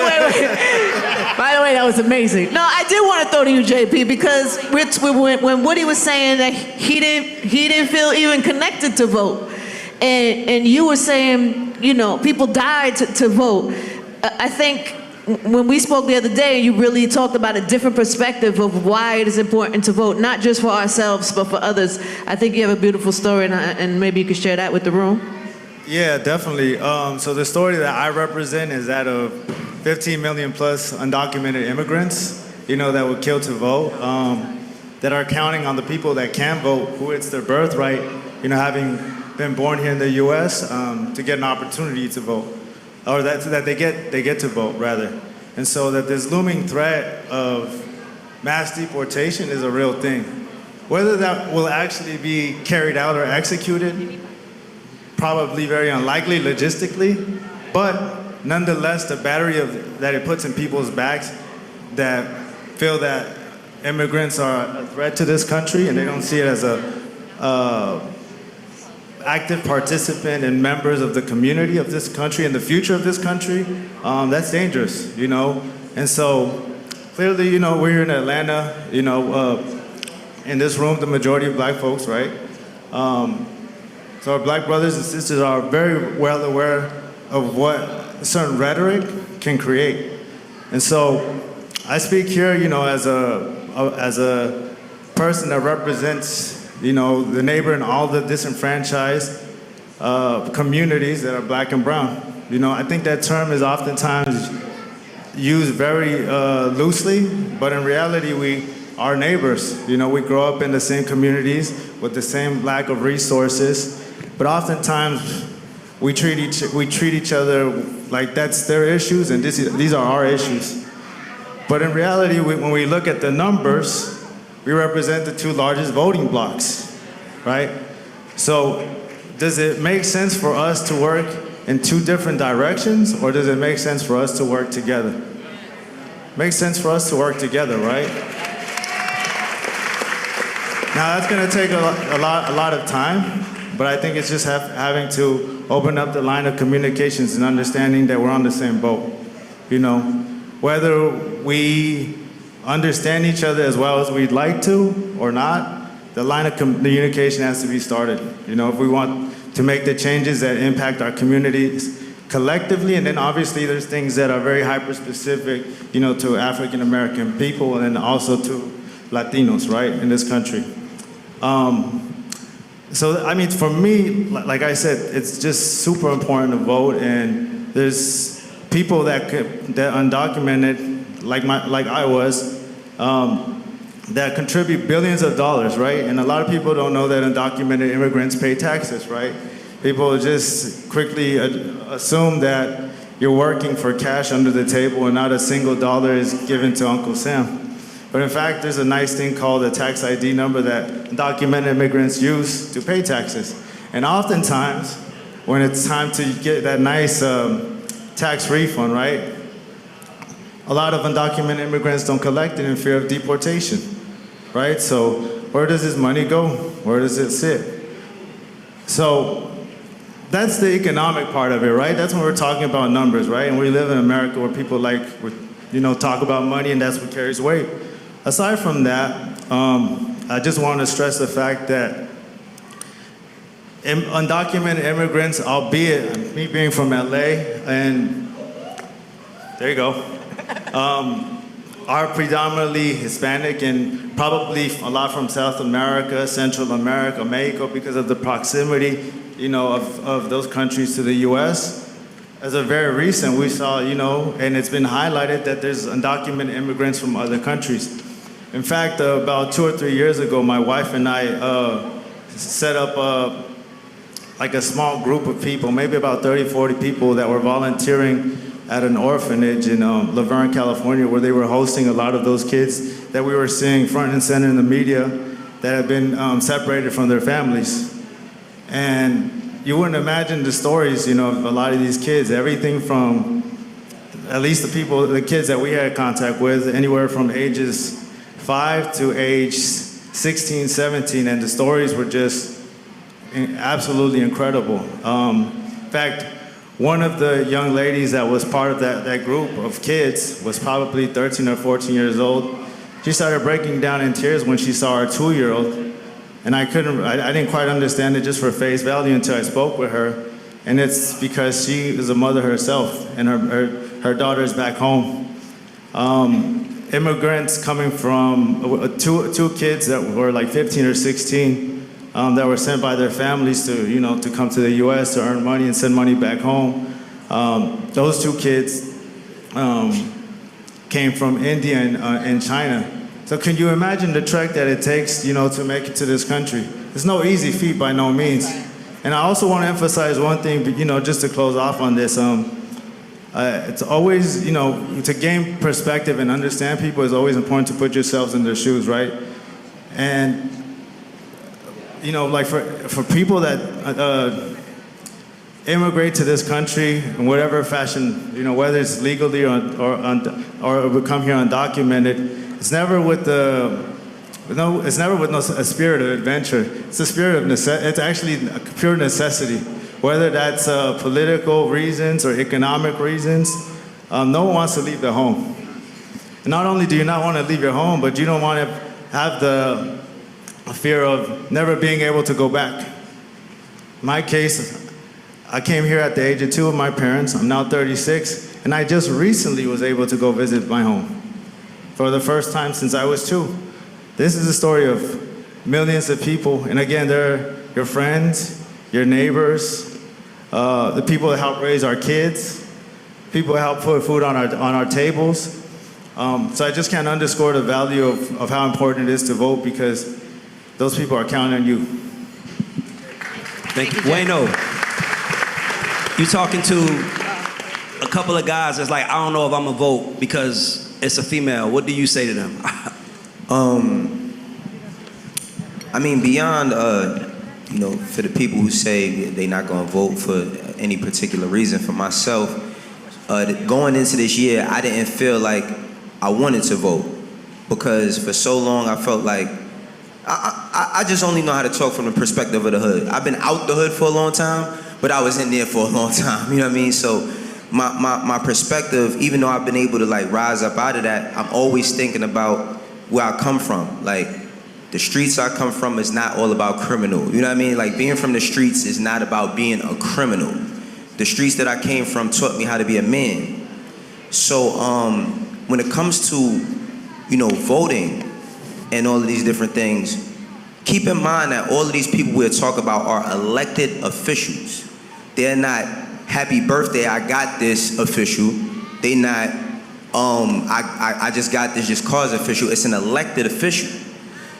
By the way, that was amazing. No, I did want to throw to you, JP, because when Woody was saying that he didn't feel even connected to vote, and you were saying, you know, people died to vote. I think when we spoke the other day, you really talked about a different perspective of why it is important to vote, not just for ourselves, but for others. I think you have a beautiful story, and maybe you could share that with the room. Yeah, definitely. So the story that I represent is that of 15 million plus undocumented immigrants, you know, that were killed to vote, that are counting on the people that can vote, who it's their birthright, you know, having been born here in the U.S., to get an opportunity to vote, or that they get to vote, rather. And so that this looming threat of mass deportation is a real thing. Whether that will actually be carried out or executed, probably very unlikely logistically, but nonetheless, the battery that it puts in people's backs that feel that immigrants are a threat to this country and they don't see it as a active participant and members of the community of this country and the future of this country, that's dangerous, you know? And so clearly, you know, we're here in Atlanta, you know, in this room, the majority of black folks, right? So our black brothers and sisters are very well aware of what certain rhetoric can create. And so I speak here, you know, as a person that represents, you know, the neighbor and all the disenfranchised communities that are black and brown. You know, I think that term is oftentimes used very loosely, but in reality, we are neighbors. You know, we grow up in the same communities with the same lack of resources, but oftentimes we treat each other like that's their issues and these are our issues. But in reality, when we look at the numbers, we represent the two largest voting blocs, right? So does it make sense for us to work in two different directions, or does it make sense for us to work together? Makes sense for us to work together, right? Now that's gonna take a lot of time, but I think it's just having to open up the line of communications and understanding that we're on the same boat. You know, whether we understand each other as well as we'd like to or not, the line of communication has to be started. You know, if we want to make the changes that impact our communities collectively, and then obviously there's things that are very hyper-specific, you know, to African American people and then also to Latinos, right, in this country. So, I mean, for me, like I said, it's just super important to vote, and there's people that undocumented, like I was, that contribute billions of dollars, right? And a lot of people don't know that undocumented immigrants pay taxes, right? People just quickly assume that you're working for cash under the table and not a single dollar is given to Uncle Sam. But in fact, there's a nice thing called a tax ID number that undocumented immigrants use to pay taxes. And oftentimes, when it's time to get that nice tax refund, right? A lot of undocumented immigrants don't collect it in fear of deportation, right? So where does this money go? Where does it sit? So that's the economic part of it, right? That's when we're talking about numbers, right? And we live in America where people talk about money, and that's what carries weight. Aside from that, I just want to stress the fact that undocumented immigrants, albeit me being from LA, and there you go, are predominantly Hispanic and probably a lot from South America, Central America, Mexico, because of the proximity, of those countries to the U.S. As of very recent, we saw, and it's been highlighted that there's undocumented immigrants from other countries. In fact, about 2 or 3 years ago, my wife and I set up a small group of people, maybe about 30, 40 people that were volunteering at an orphanage in Laverne, California, where they were hosting a lot of those kids that we were seeing front and center in the media that had been separated from their families. And you wouldn't imagine the stories, of a lot of these kids, everything from, at least the kids that we had contact with, anywhere from ages 5 to age 16, 17, and the stories were just absolutely incredible. In fact, one of the young ladies that was part of that group of kids was probably 13 or 14 years old. She started breaking down in tears when she saw her 2-year-old. And I didn't quite understand it just for face value until I spoke with her. And it's because she is a mother herself, and her daughter's back home. Immigrants coming from two kids that were like 15 or 16 that were sent by their families to come to the U.S. to earn money and send money back home. Those 2 kids came from India and China. So can you imagine the trek that it takes, to make it to this country? It's no easy feat by no means. And I also want to emphasize one thing, just to close off on this. It's always, to gain perspective and understand people is always important to put yourselves in their shoes, right? And, like for people that immigrate to this country in whatever fashion, whether it's legally or come here undocumented, it's never with a spirit of adventure. It's a spirit of necessity. It's actually a pure necessity. Whether that's political reasons or economic reasons, no one wants to leave their home. And not only do you not want to leave your home, but you don't want to have the fear of never being able to go back. In my case, I came here at the age of 2 with my parents. I'm now 36, and I just recently was able to go visit my home for the first time since I was 2. This is the story of millions of people, and again, they're your friends, your neighbors, the people that help raise our kids, people that help put food on our tables. So I just can't underscore the value of how important it is to vote, because those people are counting on you. Thank you. Wayno, you talking to a couple of guys that's like, I don't know if I'm gonna vote because it's a female. What do you say to them? I mean, beyond, for the people who say they're not going to vote for any particular reason, for myself, going into this year, I didn't feel like I wanted to vote, because for so long I felt like I just only know how to talk from the perspective of the hood. I've been out the hood for a long time, but I was in there for a long time, you know what I mean? So my perspective, even though I've been able to rise up out of that, I'm always thinking about where I come from. The streets I come from is not all about criminal. You know what I mean? Being from the streets is not about being a criminal. The streets that I came from taught me how to be a man. So when it comes to, voting and all of these different things, Keep in mind that all of these people we're talking about are elected officials. They're not happy birthday, I got this official. They not I just got this just cause official. It's an elected official.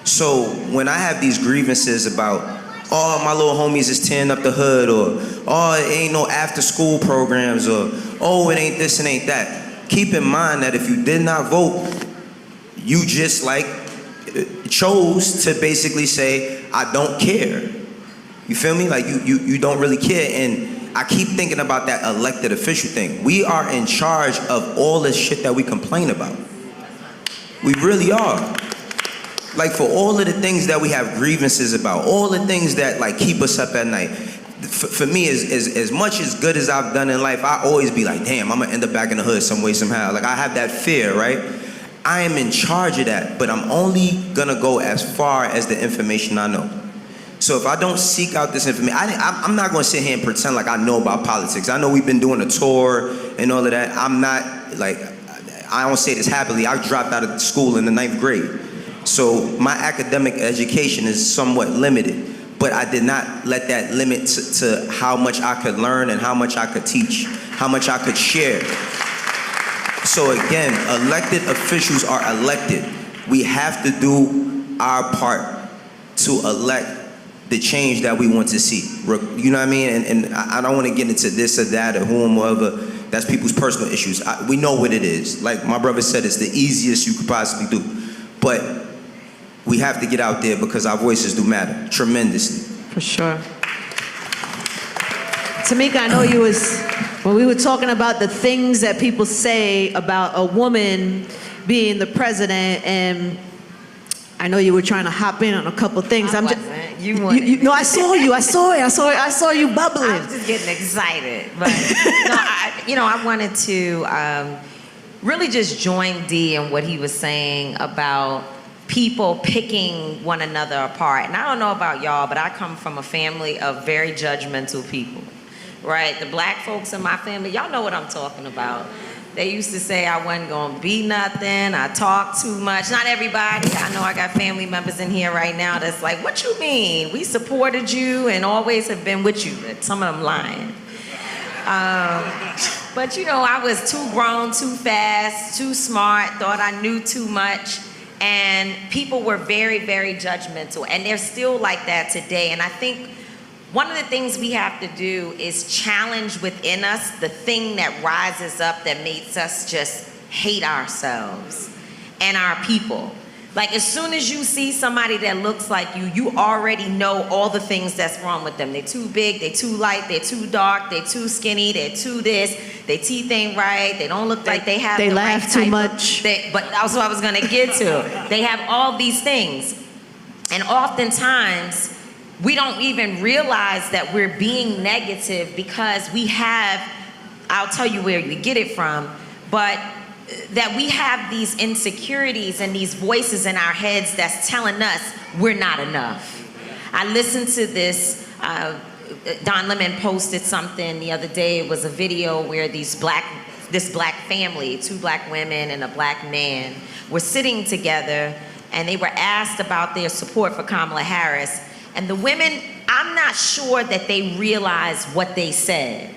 So when I have these grievances about, oh, my little homies is tearing up the hood, or oh, it ain't no after school programs, or oh, it ain't this and ain't that. Keep in mind that if you did not vote, you just like chose to basically say, I don't care. You feel me? Like you don't really care. And I keep thinking about that elected official thing. We are in charge of all this shit that we complain about. We really are. Like for all of the things that we have grievances about, all the things that like keep us up at night. For me, as much as good as I've done in life, I always be like, damn, I'm gonna end up back in the hood some way, somehow. Like I have that fear, right? I am in charge of that, but I'm only gonna go as far as the information I know. So if I don't seek out this information, I'm not gonna sit here and pretend like I know about politics. I know we've been doing a tour and all of that. I'm not, like, I don't say this happily, I dropped out of school in the 9th grade. So my academic education is somewhat limited, but I did not let that limit to how much I could learn and how much I could teach, how much I could share. So again, elected officials are elected. We have to do our part to elect the change that we want to see. You know what I mean? And I don't want to get into this or that or whomever. That's people's personal issues. We know what it is. Like my brother said, it's the easiest you could possibly do. But we have to get out there because our voices do matter tremendously. For sure. Tamika, I know you was, when we were talking about the things that people say about a woman being the president, and I know you were trying to hop in on a couple things. I wasn't. You wanted. No, I saw you bubbling. I was just getting excited, but no, I wanted to really just join D in what he was saying about people picking one another apart. And I don't know about y'all, but I come from a family of very judgmental people, right? The black folks in my family, y'all know what I'm talking about. They used to say I wasn't gonna be nothing, I talk too much. Not everybody, I know I got family members in here right now that's like, what you mean? We supported you and always have been with you. Some of them lying. But you know, I was too grown, too fast, too smart, thought I knew too much. And people were very, very judgmental. And they're still like that today. And I think one of the things we have to do is challenge within us the thing that rises up that makes us just hate ourselves and our people. Like as soon as you see somebody that looks like you, you already know all the things that's wrong with them. They're too big, they're too light, they're too dark, they're too skinny, they're too this, their teeth ain't right, they don't look like they have they the laugh right too type much. but that's what I was gonna get to. They have all these things. And oftentimes, we don't even realize that we're being negative because we have, I'll tell you where we get it from, but that we have these insecurities and these voices in our heads that's telling us we're not enough. I listened to this, Don Lemon posted something the other day. It was a video where this black family, 2 black women and a black man, were sitting together and they were asked about their support for Kamala Harris. And the women, I'm not sure that they realized what they said.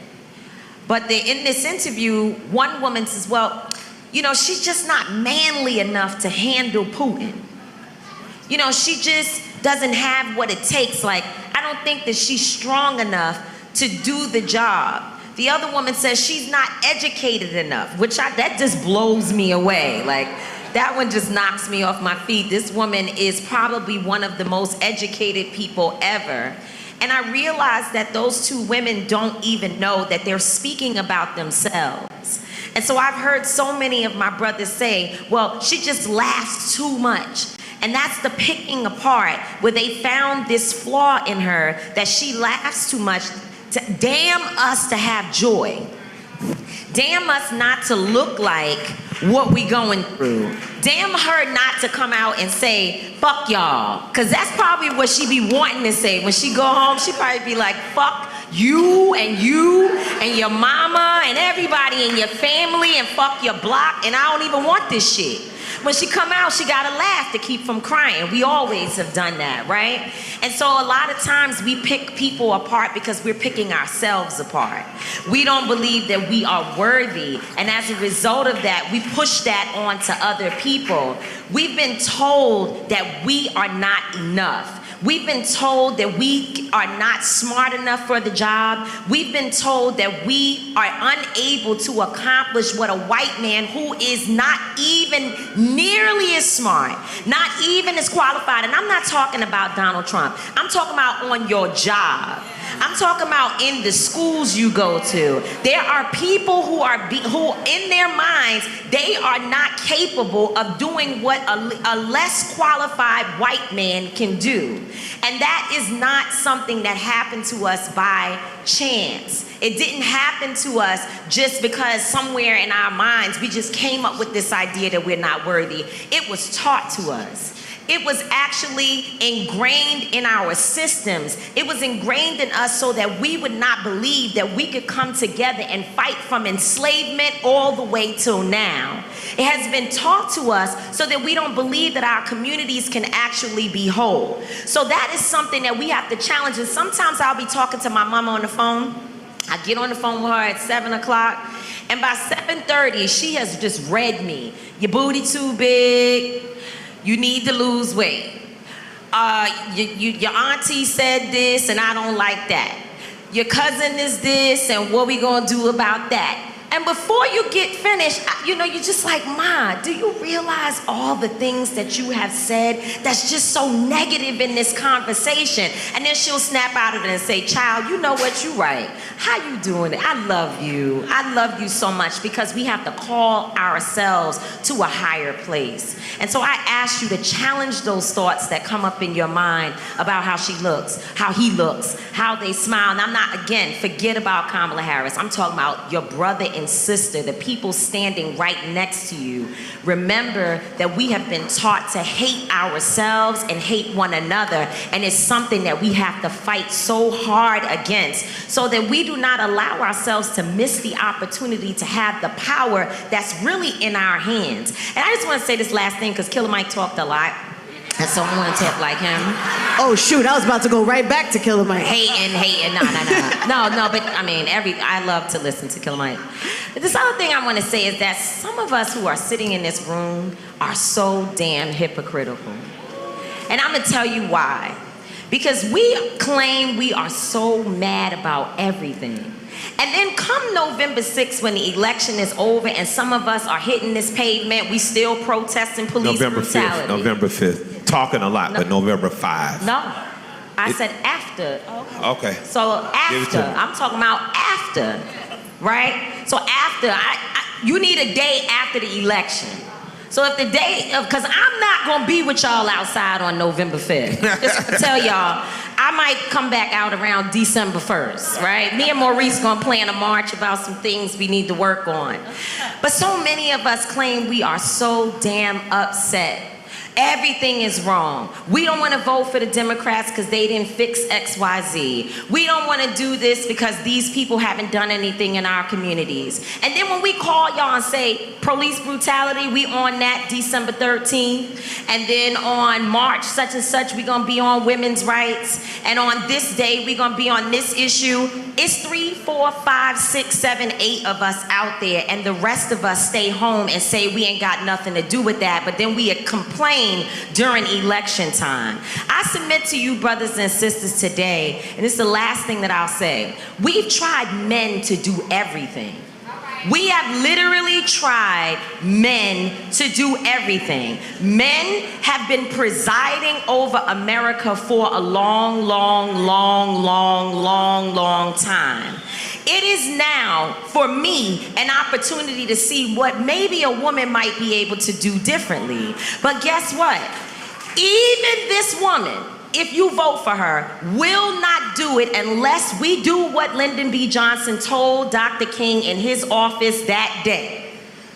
But in this interview, one woman says, well, you know, she's just not manly enough to handle Putin. You know, she just doesn't have what it takes. Like, I don't think that she's strong enough to do the job. The other woman says she's not educated enough, which that just blows me away. Like, that one just knocks me off my feet. This woman is probably one of the most educated people ever. And I realized that those 2 women don't even know that they're speaking about themselves. And so I've heard so many of my brothers say, well, she just laughs too much. And that's the picking apart, where they found this flaw in her, that she laughs too much. Damn us to have joy. Damn us not to look like what we going through. Damn her not to come out and say, fuck y'all. Because that's probably what she be wanting to say. When she go home, she probably be like, fuck you and your mama and everybody in your family, and fuck your block, and I don't even want this shit. when she come out, she gotta laugh to keep from crying. We always have done that, right? And so a lot of times we pick people apart because we're picking ourselves apart. We don't believe that we are worthy, and as a result of that, we push that on to other people. We've been told that we are not enough. We've been told that we are not smart enough for the job. We've been told that we are unable to accomplish what a white man who is not even nearly as smart, not even as qualified, and I'm not talking about Donald Trump. I'm talking about on your job. I'm talking about in the schools you go to. There are people who in their minds, they are not capable of doing what a less qualified white man can do. And that is not something that happened to us by chance. It didn't happen to us just because somewhere in our minds we just came up with this idea that we're not worthy. It was taught to us. It was actually ingrained in our systems. It was ingrained in us so that we would not believe that we could come together and fight from enslavement all the way till now. It has been taught to us so that we don't believe that our communities can actually be whole. So that is something that we have to challenge. And sometimes I'll be talking to my mama on the phone. I get on the phone with her at 7 o'clock. And by 7:30, she has just read me. Your booty too big. You need to lose weight. Your auntie said this and I don't like that. Your cousin is this and what we gonna do about that? And before you get finished, you're just like, Ma, do you realize all the things that you have said that's just so negative in this conversation? And then she'll snap out of it and say, child, you know what, you right. How you doing it? I love you. I love you so much, because we have to call ourselves to a higher place. And so I ask you to challenge those thoughts that come up in your mind about how she looks, how he looks, how they smile. And I'm not, again, forget about Kamala Harris. I'm talking about your brother and sister, the people standing right next to you. Remember that we have been taught to hate ourselves and hate one another, and it's something that we have to fight so hard against so that we do not allow ourselves to miss the opportunity to have the power that's really in our hands. And I just want to say this last thing, because Killer Mike talked a lot. And so I want to talk like him. Oh shoot, I was about to go right back to Killer Mike. Hating, no, but I mean, I love to listen to Killer Mike. But this other thing I want to say is that some of us who are sitting in this room are so damn hypocritical. And I'm gonna tell you why. Because we claim we are so mad about everything. And then come November 6th, when the election is over and some of us are hitting this pavement, we still protesting police brutality. November 5th. Talking a lot, but November 5. No, I said after. Okay. So after, I'm talking about after, right? So after, you need a day after the election. So if the day of, because I'm not gonna be with y'all outside on November 5th. Just to tell y'all, I might come back out around December 1st, right? Me and Maurice gonna plan a march about some things we need to work on. But so many of us claim we are so damn upset. Everything is wrong. We don't want to vote for the Democrats because they didn't fix XYZ. We don't want to do this because these people haven't done anything in our communities. And then when we call y'all and say police brutality, we on that December 13th. And then on March such and such, we gonna be on women's rights. And on this day, we gonna be on this issue. It's 3, 4, 5, 6, 7, 8 of us out there, and the rest of us stay home and say we ain't got nothing to do with that, but then we complain during election time. I submit to you, brothers and sisters, today, and it's the last thing that I'll say, we've tried men to do everything. We have literally tried men to do everything. Men have been presiding over America for a long, long, long, long, long, long time. It is now, for me, an opportunity to see what maybe a woman might be able to do differently. But guess what? Even this woman, if you vote for her, will not do it unless we do what Lyndon B. Johnson told Dr. King in his office that day.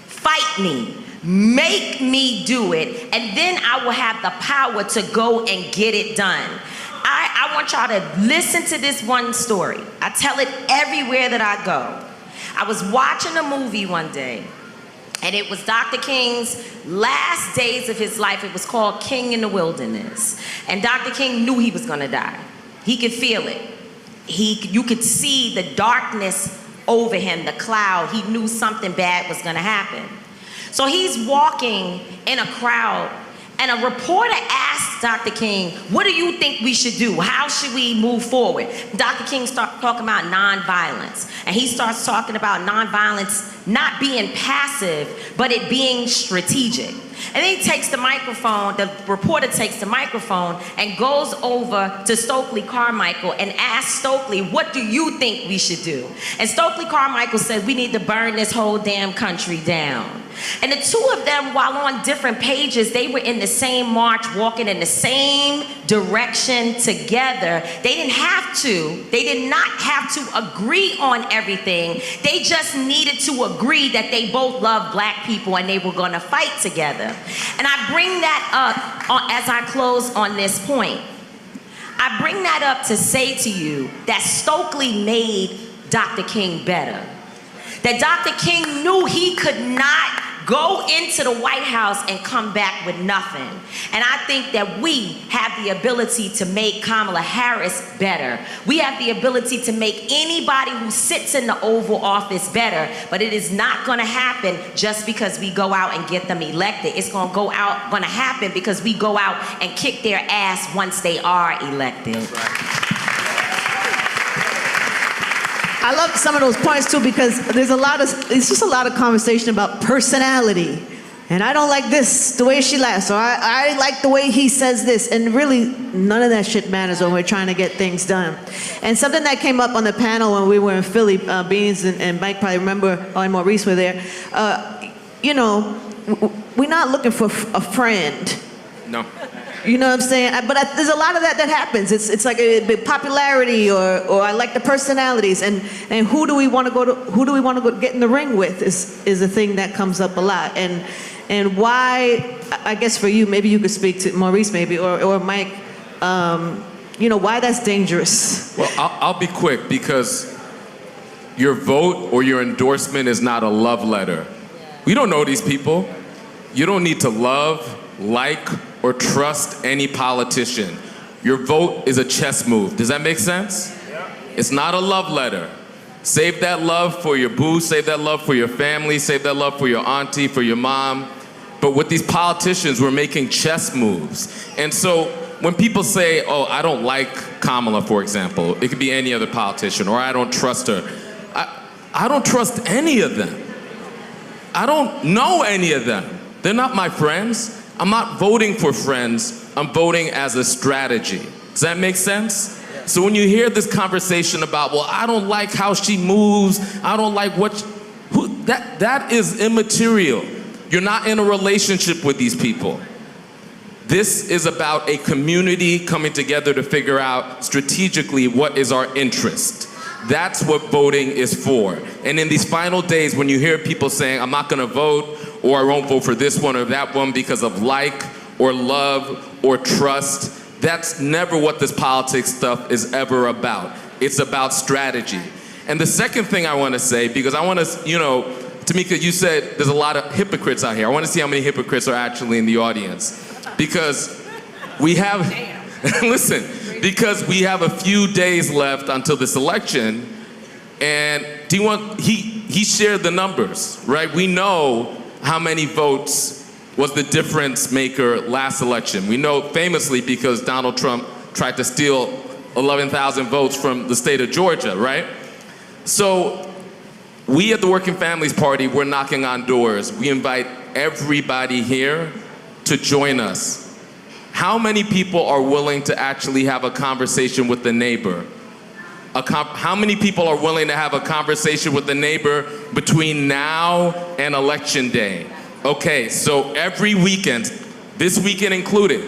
Fight me. Make me do it, and then I will have the power to go and get it done. I want y'all to listen to this one story. I tell it everywhere that I go. I was watching a movie one day, And it was Dr. King's last days of his life. It was called King in the Wilderness. And Dr. King knew he was going to die. He could feel it. You could see the darkness over him, the cloud. He knew something bad was going to happen. So he's walking in a crowd, and a reporter asked Dr. King, what do you think we should do? How should we move forward? Dr. King starts talking about nonviolence. And he starts talking about nonviolence not being passive, but it being strategic. And then he takes the microphone, the reporter takes the microphone and goes over to Stokely Carmichael and asks Stokely, what do you think we should do? And Stokely Carmichael said, we need to burn this whole damn country down. And the two of them, while on different pages, they were in the same march, walking in the same direction together. They didn't have to. They did not have to agree on everything. They just needed to agree that they both loved black people and they were going to fight together. And I bring that up as I close on this point. I bring that up to say to you that Stokely made Dr. King better. That Dr. King knew he could not go into the White House and come back with nothing. And I think that we have the ability to make Kamala Harris better. We have the ability to make anybody who sits in the Oval Office better, but it is not gonna happen just because we go out and get them elected. It's gonna happen because we go out and kick their ass once they are elected. That's right. I love some of those points too, because it's just a lot of conversation about personality. And I don't like this, the way she laughs, or I like the way he says this. And really, none of that shit matters when we're trying to get things done. And something that came up on the panel when we were in Philly, Beans and Mike probably remember, and Maurice were there, we're not looking for a friend. No. You know what I'm saying? But there's a lot of that happens. It's like a popularity, or I like the personalities, and who do we want to go get in the ring with is a thing that comes up a lot. And why, I guess for you, maybe you could speak to Maurice, maybe, or Mike, why that's dangerous. Well, I'll be quick, because your vote or your endorsement is not a love letter. We don't know these people. You don't need to love, like, or trust any politician. Your vote is a chess move. Does that make sense? Yeah. It's not a love letter. Save that love for your boo, save that love for your family, save that love for your auntie, for your mom. But with these politicians, we're making chess moves. And so when people say, oh, I don't like Kamala, for example, it could be any other politician, or I don't trust her. I don't trust any of them. I don't know any of them. They're not my friends. I'm not voting for friends, I'm voting as a strategy. Does that make sense? So when you hear this conversation about, well, I don't like how she moves, I don't like that is immaterial. You're not in a relationship with these people. This is about a community coming together to figure out strategically what is our interest. That's what voting is for. And in these final days, when you hear people saying, I'm not gonna vote, or I won't vote for this one or that one because of like, or love, or trust, that's never what this politics stuff is ever about. It's about strategy. And the second thing I wanna say, because I wanna, Tamika, you said there's a lot of hypocrites out here. I wanna see how many hypocrites are actually in the audience. Because we have, listen, because we have a few days left until this election, and he shared the numbers, right? We know how many votes was the difference maker last election. We know famously because Donald Trump tried to steal 11,000 votes from the state of Georgia, right? So we at the Working Families Party, we're knocking on doors. We invite everybody here to join us. How many people are willing to actually have a conversation with the neighbor? How many people are willing to have a conversation with the neighbor between now and election day? Okay, so every weekend, this weekend included,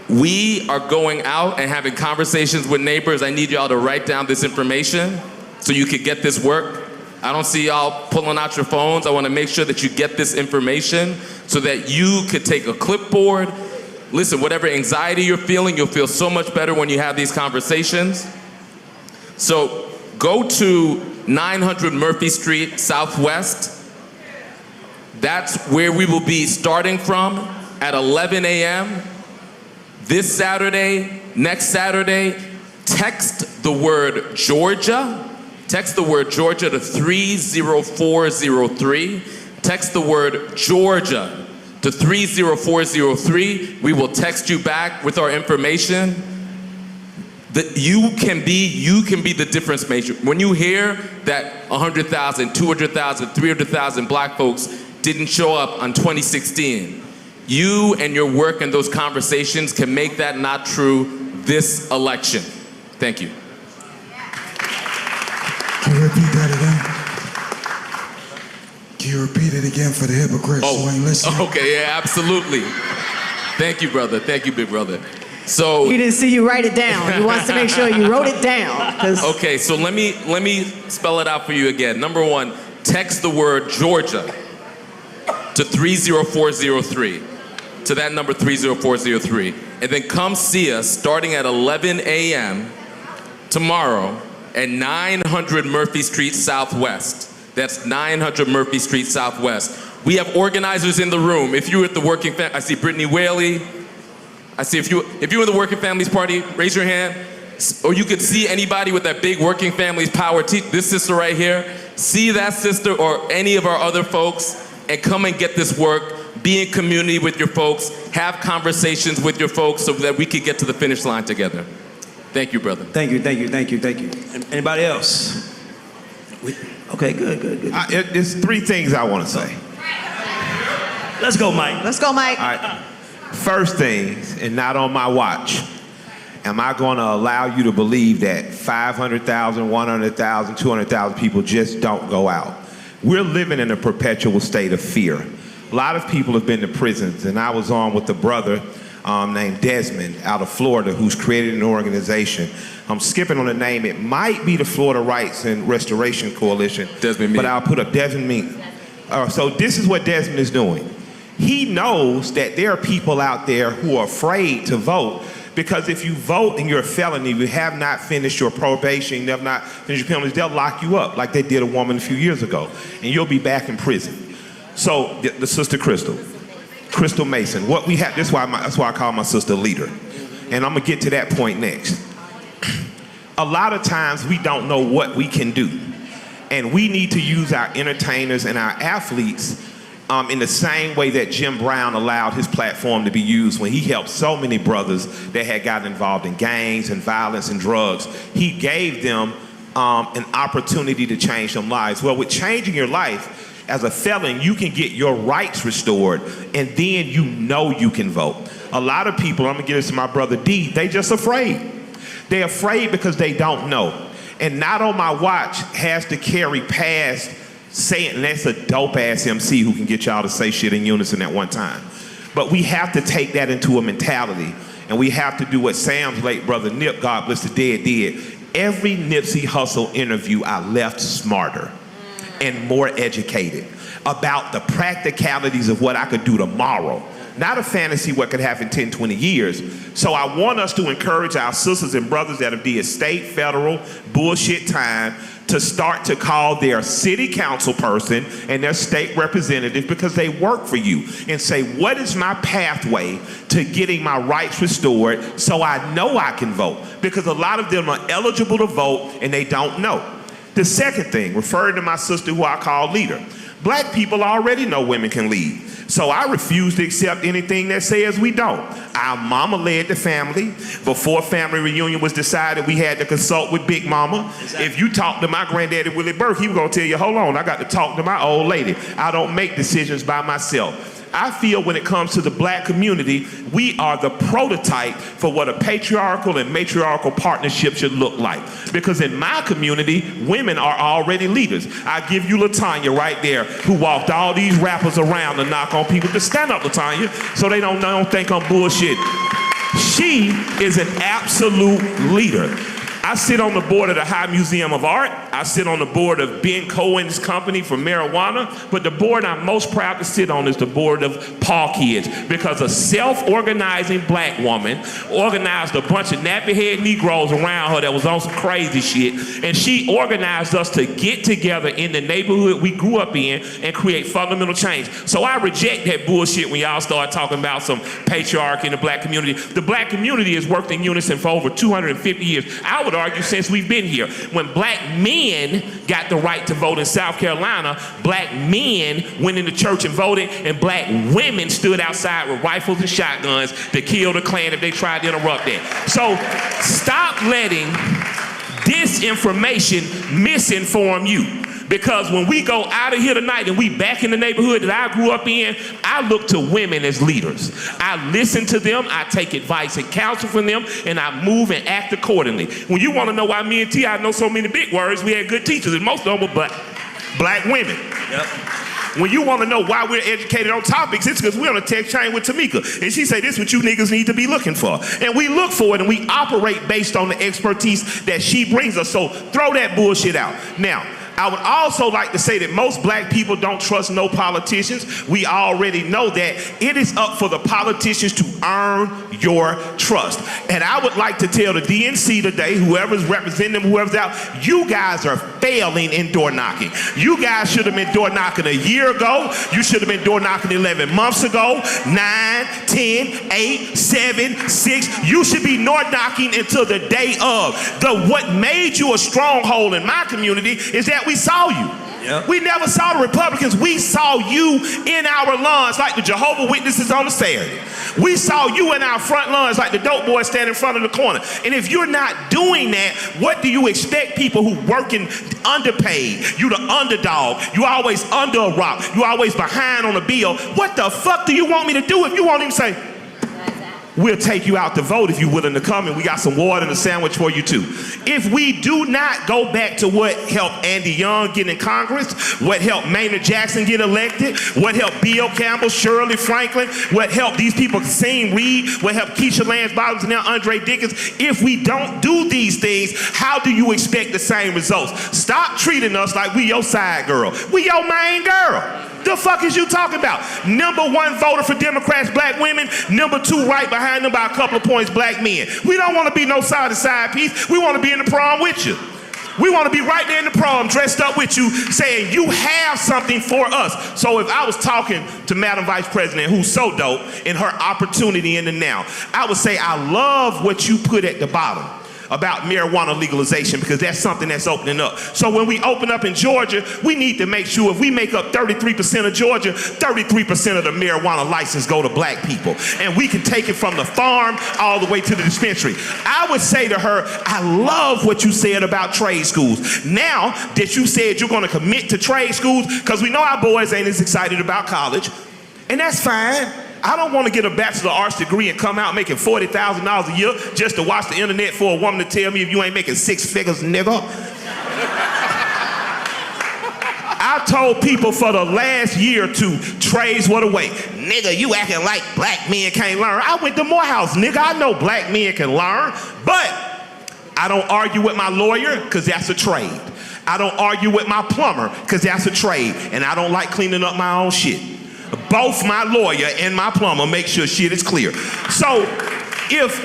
we are going out and having conversations with neighbors. I need y'all to write down this information so you could get this work. I don't see y'all pulling out your phones. I want to make sure that you get this information so that you could take a clipboard. Listen, whatever anxiety you're feeling, you'll feel so much better when you have these conversations. So go to 900 Murphy Street Southwest. That's where we will be starting from at 11 a.m. this Saturday, next Saturday. Text the word Georgia. Text the word Georgia to 30403. Text the word Georgia to 30403. We will text you back with our information. That you can be the difference maker. When you hear that 100,000, 200,000, 300,000 black folks didn't show up on 2016, you and your work and those conversations can make that not true this election. Thank you. Can you repeat that again? Can you repeat it again for the hypocrites who ain't listening? Okay, yeah, absolutely. Thank you, brother. Thank you, big brother. So he didn't see you write it down. He wants to make sure you wrote it down. Okay, so let me spell it out for you again. Number one, text the word Georgia to 30403. To that number 30403. And then come see us starting at 11 a.m. tomorrow at 900 Murphy Street Southwest. That's 900 Murphy Street Southwest. We have organizers in the room. If you're at the working family, I see Brittany Whaley. I see if you're in the Working Families Party, raise your hand. Or you could see anybody with that big Working Families Power this sister right here. See that sister or any of our other folks and come and get this work. Be in community with your folks. Have conversations with your folks so that we could get to the finish line together. Thank you, brother. Thank you. Anybody else? Okay, good. There's three things I want to say. Let's go, Mike. Let's go, Mike. All right. First thing, and not on my watch, am I going to allow you to believe that 500,000, 100,000, 200,000 people just don't go out? We're living in a perpetual state of fear. A lot of people have been to prisons, and I was on with a brother named Desmond out of Florida who's created an organization. I'm skipping on the name. It might be the Florida Rights and Restoration Coalition, but I'll put up Desmond Meek. So this is what Desmond is doing. He knows that there are people out there who are afraid to vote because if you vote and you're a felon, you have not finished your probation, you have not finished your penalties, they'll lock you up like they did a woman a few years ago, and you'll be back in prison. So the sister Crystal Mason, what we have, that's why I call my sister leader, and I'm gonna get to that point next. A lot of times we don't know what we can do, and we need to use our entertainers and our athletes in the same way that Jim Brown allowed his platform to be used when he helped so many brothers that had gotten involved in gangs and violence and drugs. He gave them an opportunity to change their lives. Well, with changing your life as a felon, you can get your rights restored, and then you know you can vote. A lot of people, I'm gonna get this to my brother D, they just afraid. They're afraid because they don't know. And Not on My Watch has to carry past saying, that's a dope ass MC who can get y'all to say shit in unison at one time. But we have to take that into a mentality, and we have to do what Sam's late brother Nip, God bless the dead, did. Every Nipsey Hussle interview, I left smarter and more educated about the practicalities of what I could do tomorrow. Not a fantasy what could happen 10, 20 years. So I want us to encourage our sisters and brothers that have did state, federal, bullshit time to start to call their city council person and their state representative because they work for you and say, what is my pathway to getting my rights restored so I know I can vote? Because a lot of them are eligible to vote and they don't know. The second thing, referring to my sister who I call leader, black people already know women can lead. So I refuse to accept anything that says we don't. Our mama led the family. Before family reunion was decided, we had to consult with Big Mama. Exactly. If you talk to my granddaddy, Willie Burke, he was gonna tell you, hold on, I got to talk to my old lady. I don't make decisions by myself. I feel when it comes to the black community, we are the prototype for what a patriarchal and matriarchal partnership should look like. Because in my community, women are already leaders. I give you Latanya right there, who walked all these rappers around to knock on people to stand up, Latanya, so they don't think I'm bullshit. She is an absolute leader. I sit on the board of the High Museum of Art. I sit on the board of Ben Cohen's company for marijuana. But the board I'm most proud to sit on is the board of Paul Kids, because a self-organizing black woman organized a bunch of nappy-head Negroes around her that was on some crazy shit. And she organized us to get together in the neighborhood we grew up in and create fundamental change. So I reject that bullshit when y'all start talking about some patriarchy in the black community. The black community has worked in unison for over 250 years. I would argue since we've been here. When black men got the right to vote in South Carolina, black men went into church and voted, and black women stood outside with rifles and shotguns to kill the Klan if they tried to interrupt that. So stop letting disinformation misinform you. Because when we go out of here tonight and we back in the neighborhood that I grew up in, I look to women as leaders. I listen to them, I take advice and counsel from them, and I move and act accordingly. When you want to know why me and T.I. know so many big words, we had good teachers, and most of them were black women. Yep. When you want to know why we're educated on topics, it's because we're on a text chain with Tamika. And she say, this is what you niggas need to be looking for. And we look for it, and we operate based on the expertise that she brings us. So throw that bullshit out. Now, I would also like to say that most black people don't trust no politicians. We already know that. It is up for the politicians to earn your trust. And I would like to tell the DNC today, whoever's representing them, whoever's out, you guys are failing in door knocking. You guys should have been door knocking a year ago. You should have been door knocking 11 months ago, 9, 10, 8, 7, 6. You should be door knocking until the day of. What made you a stronghold in my community is that we saw you. Yep. We never saw the Republicans. We saw you in our lawns like the Jehovah's Witnesses on the Saturday. We saw you in our front lawns like the dope boy standing in front of the corner. And if you're not doing that, what do you expect people who working underpaid? You the underdog. You always under a rock. You always behind on a bill. What the fuck do you want me to do if you won't even say, we'll take you out to vote if you're willing to come, and we got some water and a sandwich for you too. If we do not go back to what helped Andy Young get in Congress, what helped Maynard Jackson get elected, what helped Bill Campbell, Shirley Franklin, what helped these people Kasim Reed, what helped Keisha Lance Bottoms and now Andre Dickens, if we don't do these things, how do you expect the same results? Stop treating us like we your side girl. We your main girl. The fuck is you talking about? #1 voter for Democrats, black women. #2 right behind them by a couple of points, black men. We don't want to be no side-to-side piece. We want to be in the prom with you. We want to be right there in the prom dressed up with you saying you have something for us. So if I was talking to Madam Vice President, who's so dope in her opportunity in the now, I would say I love what you put at the bottom about marijuana legalization, because that's something that's opening up. So when we open up in Georgia, we need to make sure if we make up 33% of Georgia, 33% of the marijuana license go to black people. And we can take it from the farm all the way to the dispensary. I would say to her, I love what you said about trade schools. Now that you said you're gonna commit to trade schools, because we know our boys ain't as excited about college, and that's fine. I don't want to get a Bachelor of Arts degree and come out making $40,000 a year just to watch the internet for a woman to tell me if you ain't making 6 figures, nigga. I told people for the last year or two, trades what away. Nigga, you acting like black men can't learn. I went to Morehouse, nigga. I know black men can learn, but I don't argue with my lawyer because that's a trade. I don't argue with my plumber because that's a trade, and I don't like cleaning up my own shit. Both my lawyer and my plumber make sure shit is clear. So if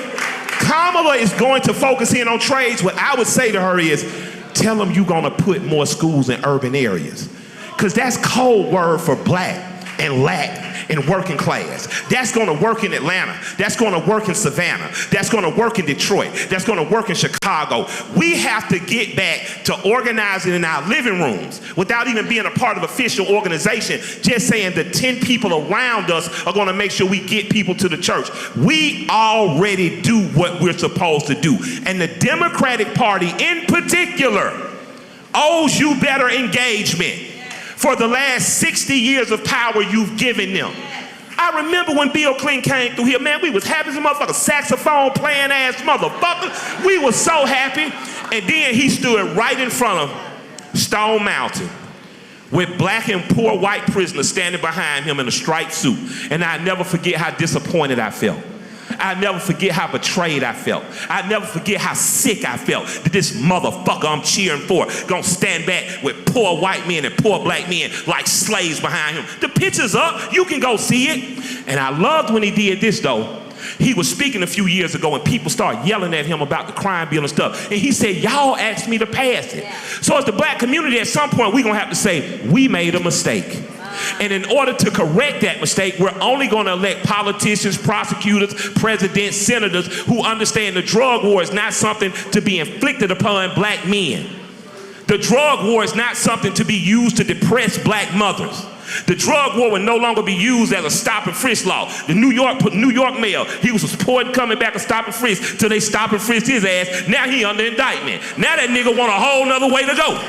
Kamala is going to focus in on trades, what I would say to her is, tell them you're gonna put more schools in urban areas. Because that's code word for black and lack and working class. That's gonna work in Atlanta. That's gonna work in Savannah. That's gonna work in Detroit. That's gonna work in Chicago. We have to get back to organizing in our living rooms without even being a part of official organization, just saying the 10 people around us are gonna make sure we get people to the church. We already do what we're supposed to do. And the Democratic Party in particular owes you better engagement for the last 60 years of power you've given them. I remember when Bill Clinton came through here, man, we was happy as a motherfucker, saxophone playing ass motherfucker. We was so happy. And then he stood right in front of Stone Mountain with black and poor white prisoners standing behind him in a striped suit. And I never forget how disappointed I felt. I never forget how betrayed I felt. I never forget how sick I felt that this motherfucker I'm cheering for gonna stand back with poor white men and poor black men like slaves behind him. The picture's up, you can go see it. And I loved when he did this though. He was speaking a few years ago and people started yelling at him about the crime bill and stuff. And he said, y'all asked me to pass it. So as the black community, at some point, we're gonna have to say, we made a mistake. And in order to correct that mistake, we're only gonna elect politicians, prosecutors, presidents, senators who understand the drug war is not something to be inflicted upon black men. The drug war is not something to be used to depress black mothers. The drug war will no longer be used as a stop and frisk law. The New York mayor, he was reported coming back a stop and frisk till they stop and frisk his ass. Now he under indictment. Now that nigga want a whole nother way to go.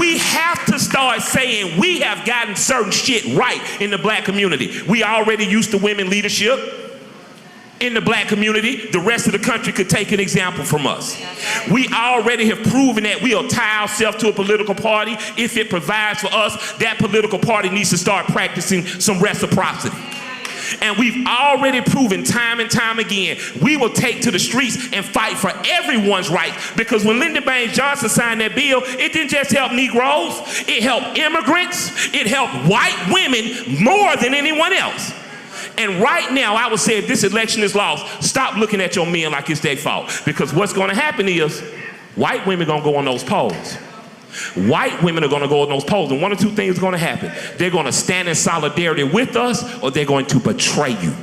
We have to start saying we have gotten certain shit right in the black community. We already used to women leadership. In the black community, the rest of the country could take an example from us. We already have proven that we'll tie ourselves to a political party. If it provides for us, that political party needs to start practicing some reciprocity. And we've already proven time and time again, we will take to the streets and fight for everyone's rights. Because when Lyndon Baines Johnson signed that bill, it didn't just help Negroes, it helped immigrants, it helped white women more than anyone else. And right now, I would say if this election is lost, stop looking at your men like it's their fault. Because what's going to happen is white women are going to go on those polls. White women are going to go on those polls. And one or two things are going to happen. They're going to stand in solidarity with us or they're going to betray you.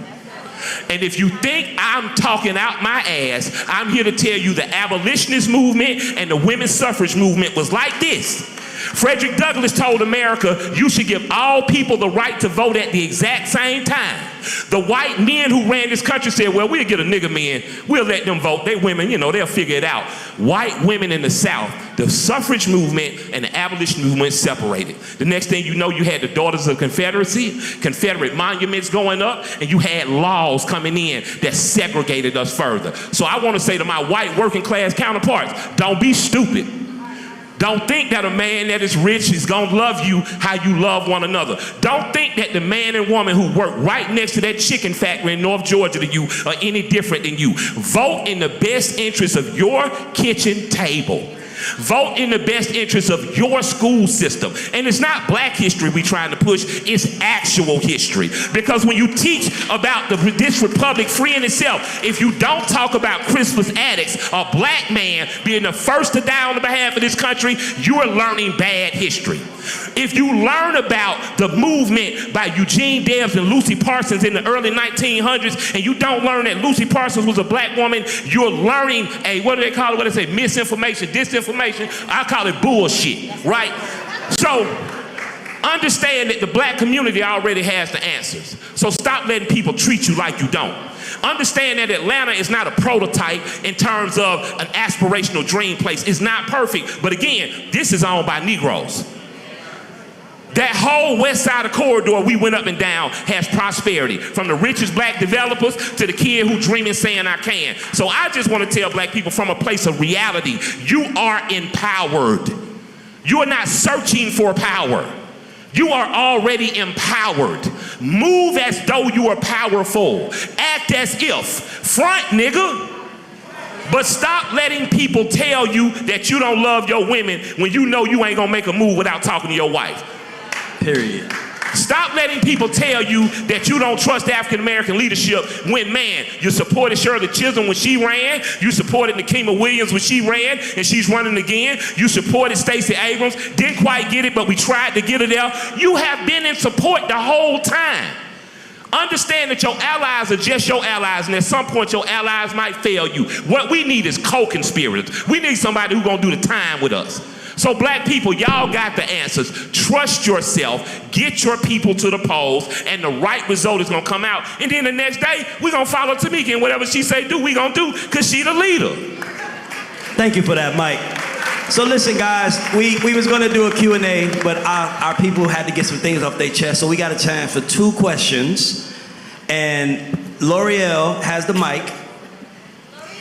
And if you think I'm talking out my ass, I'm here to tell you the abolitionist movement and the women's suffrage movement was like this. Frederick Douglass told America, you should give all people the right to vote at the exact same time. The white men who ran this country said, well, we'll get a nigger man, we'll let them vote. They women, you know, they'll figure it out. White women in the South, the suffrage movement and the abolition movement separated. The next thing you know, you had the Daughters of Confederacy, Confederate monuments going up, and you had laws coming in that segregated us further. So I want to say to my white working class counterparts, don't be stupid. Don't think that a man that is rich is gonna love you how you love one another. Don't think that the man and woman who work right next to that chicken factory in North Georgia to you are any different than you. Vote in the best interest of your kitchen table. Vote in the best interest of your school system. And it's not black history we trying to push, it's actual history. Because when you teach about this republic freeing itself, if you don't talk about Christmas addicts, a black man being the first to die on the behalf of this country, you are learning bad history. If you learn about the movement by Eugene Debs and Lucy Parsons in the early 1900s, and you don't learn that Lucy Parsons was a black woman, you're learning a, what do they call it, what do they say, misinformation, disinformation, I call it bullshit, right? So, understand that the black community already has the answers. So stop letting people treat you like you don't. Understand that Atlanta is not a prototype in terms of an aspirational dream place. It's not perfect, but again, this is owned by Negroes. That whole west side of corridor we went up and down has prosperity. From the richest black developers to the kid who dreaming saying I can. So I just want to tell black people from a place of reality, you are empowered. You are not searching for power. You are already empowered. Move as though you are powerful. Act as if. Front, nigga. But stop letting people tell you that you don't love your women when you know you ain't gonna make a move without talking to your wife. Period. Stop letting people tell you that you don't trust African American leadership when, man, you supported Shirley Chisholm when she ran, you supported Nikema Williams when she ran, and she's running again, you supported Stacey Abrams, didn't quite get it, but we tried to get her there. You have been in support the whole time. Understand that your allies are just your allies, and at some point your allies might fail you. What we need is co-conspirators. We need somebody who's gonna do the time with us. So black people, y'all got the answers. Trust yourself, get your people to the polls, and the right result is gonna come out. And then the next day, we're gonna follow Tamika, and whatever she say do, we gonna do, because she the leader. Thank you for that, Mike. So listen, guys, we was gonna do a Q&A, but our people had to get some things off their chest, so we got a chance for 2 questions. And L'Oreal has the mic.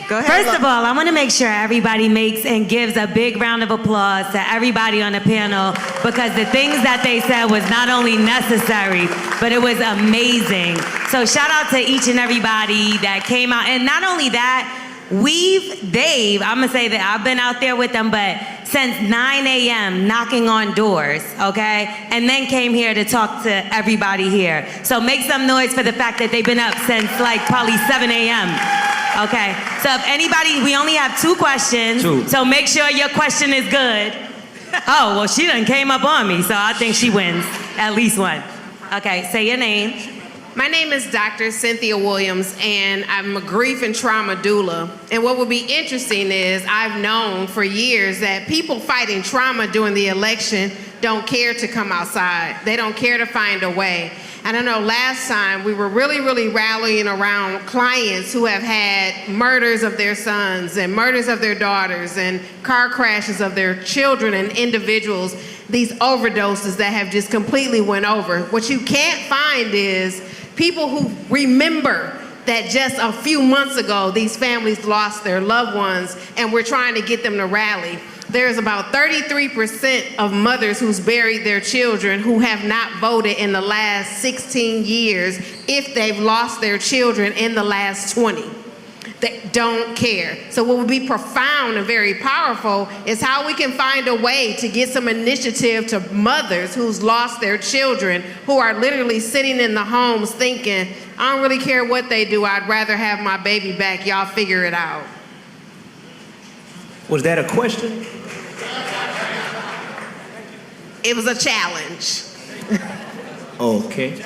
Go ahead. First of all, I want to make sure everybody makes and gives a big round of applause to everybody on the panel because the things that they said was not only necessary, but it was amazing. So shout out to each and everybody that came out. And not only that, Dave, I'm gonna say that I've been out there with them, but since 9 a.m. knocking on doors, okay? And then came here to talk to everybody here. So make some noise for the fact that they've been up since like probably 7 a.m. Okay, so if anybody, we only have 2 questions. So make sure your question is good. Oh, well, she done came up on me, so I think she wins at least one. Okay, say your name. My name is Dr. Cynthia Williams, and I'm a grief and trauma doula. And what would be interesting is I've known for years that people fighting trauma during the election don't care to come outside. They don't care to find a way. And I know last time we were really rallying around clients who have had murders of their sons and murders of their daughters and car crashes of their children and individuals, these overdoses that have just completely went over. What you can't find is people who remember that just a few months ago, these families lost their loved ones and we're trying to get them to rally. There's about 33% of mothers who's buried their children who have not voted in the last 16 years if they've lost their children in the last 20. They don't care. So what would be profound and very powerful is how we can find a way to get some initiative to mothers who's lost their children, who are literally sitting in the homes thinking, I don't really care what they do, I'd rather have my baby back, y'all figure it out. Was that a question? It was a challenge. Okay.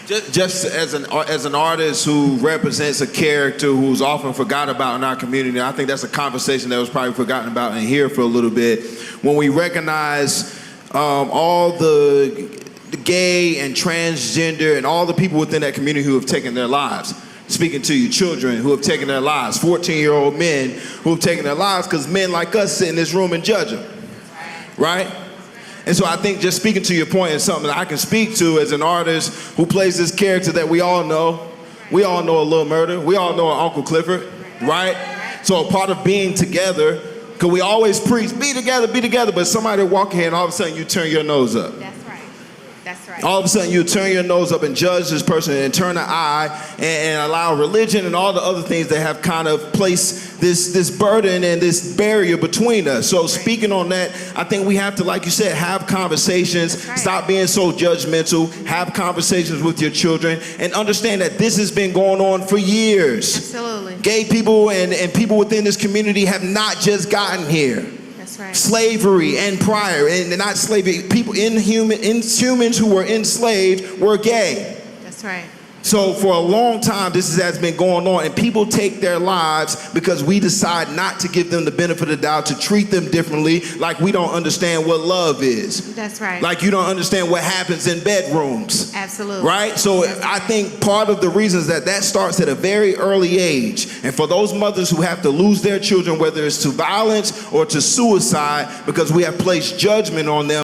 Just as an artist who represents a character who's often forgotten about in our community, I think that's a conversation that was probably forgotten about in here for a little bit. When we recognize all the gay and transgender and all the people within that community who have taken their lives. Speaking to you, children who have taken their lives, 14-year-old men who have taken their lives because men like us sit in this room and judge them, right? And so I think just speaking to your point is something that I can speak to as an artist who plays this character that we all know. We all know a Little Murder. We all know an Uncle Clifford, right? So a part of being together, because we always preach, be together, but somebody walk here and all of a sudden you turn your nose up. That's right. All of a sudden you turn your nose up and judge this person and turn an eye and allow religion and all the other things that have kind of placed this burden and this barrier between us. So speaking on that, I think we have to, like you said, have conversations, stop being so judgmental, have conversations with your children, and understand that this has been going on for years. Absolutely. Gay people and people within this community have not just gotten here. That's right. Slavery and prior, and not slavery, people humans who were enslaved were gay. That's right. So for a long time, this has been going on, and people take their lives because we decide not to give them the benefit of the doubt, to treat them differently, like we don't understand what love is. That's right. Like you don't understand what happens in bedrooms. Absolutely. Right? So I think part of the reasons that starts at a very early age, and for those mothers who have to lose their children, whether it's to violence or to suicide, because we have placed judgment on them,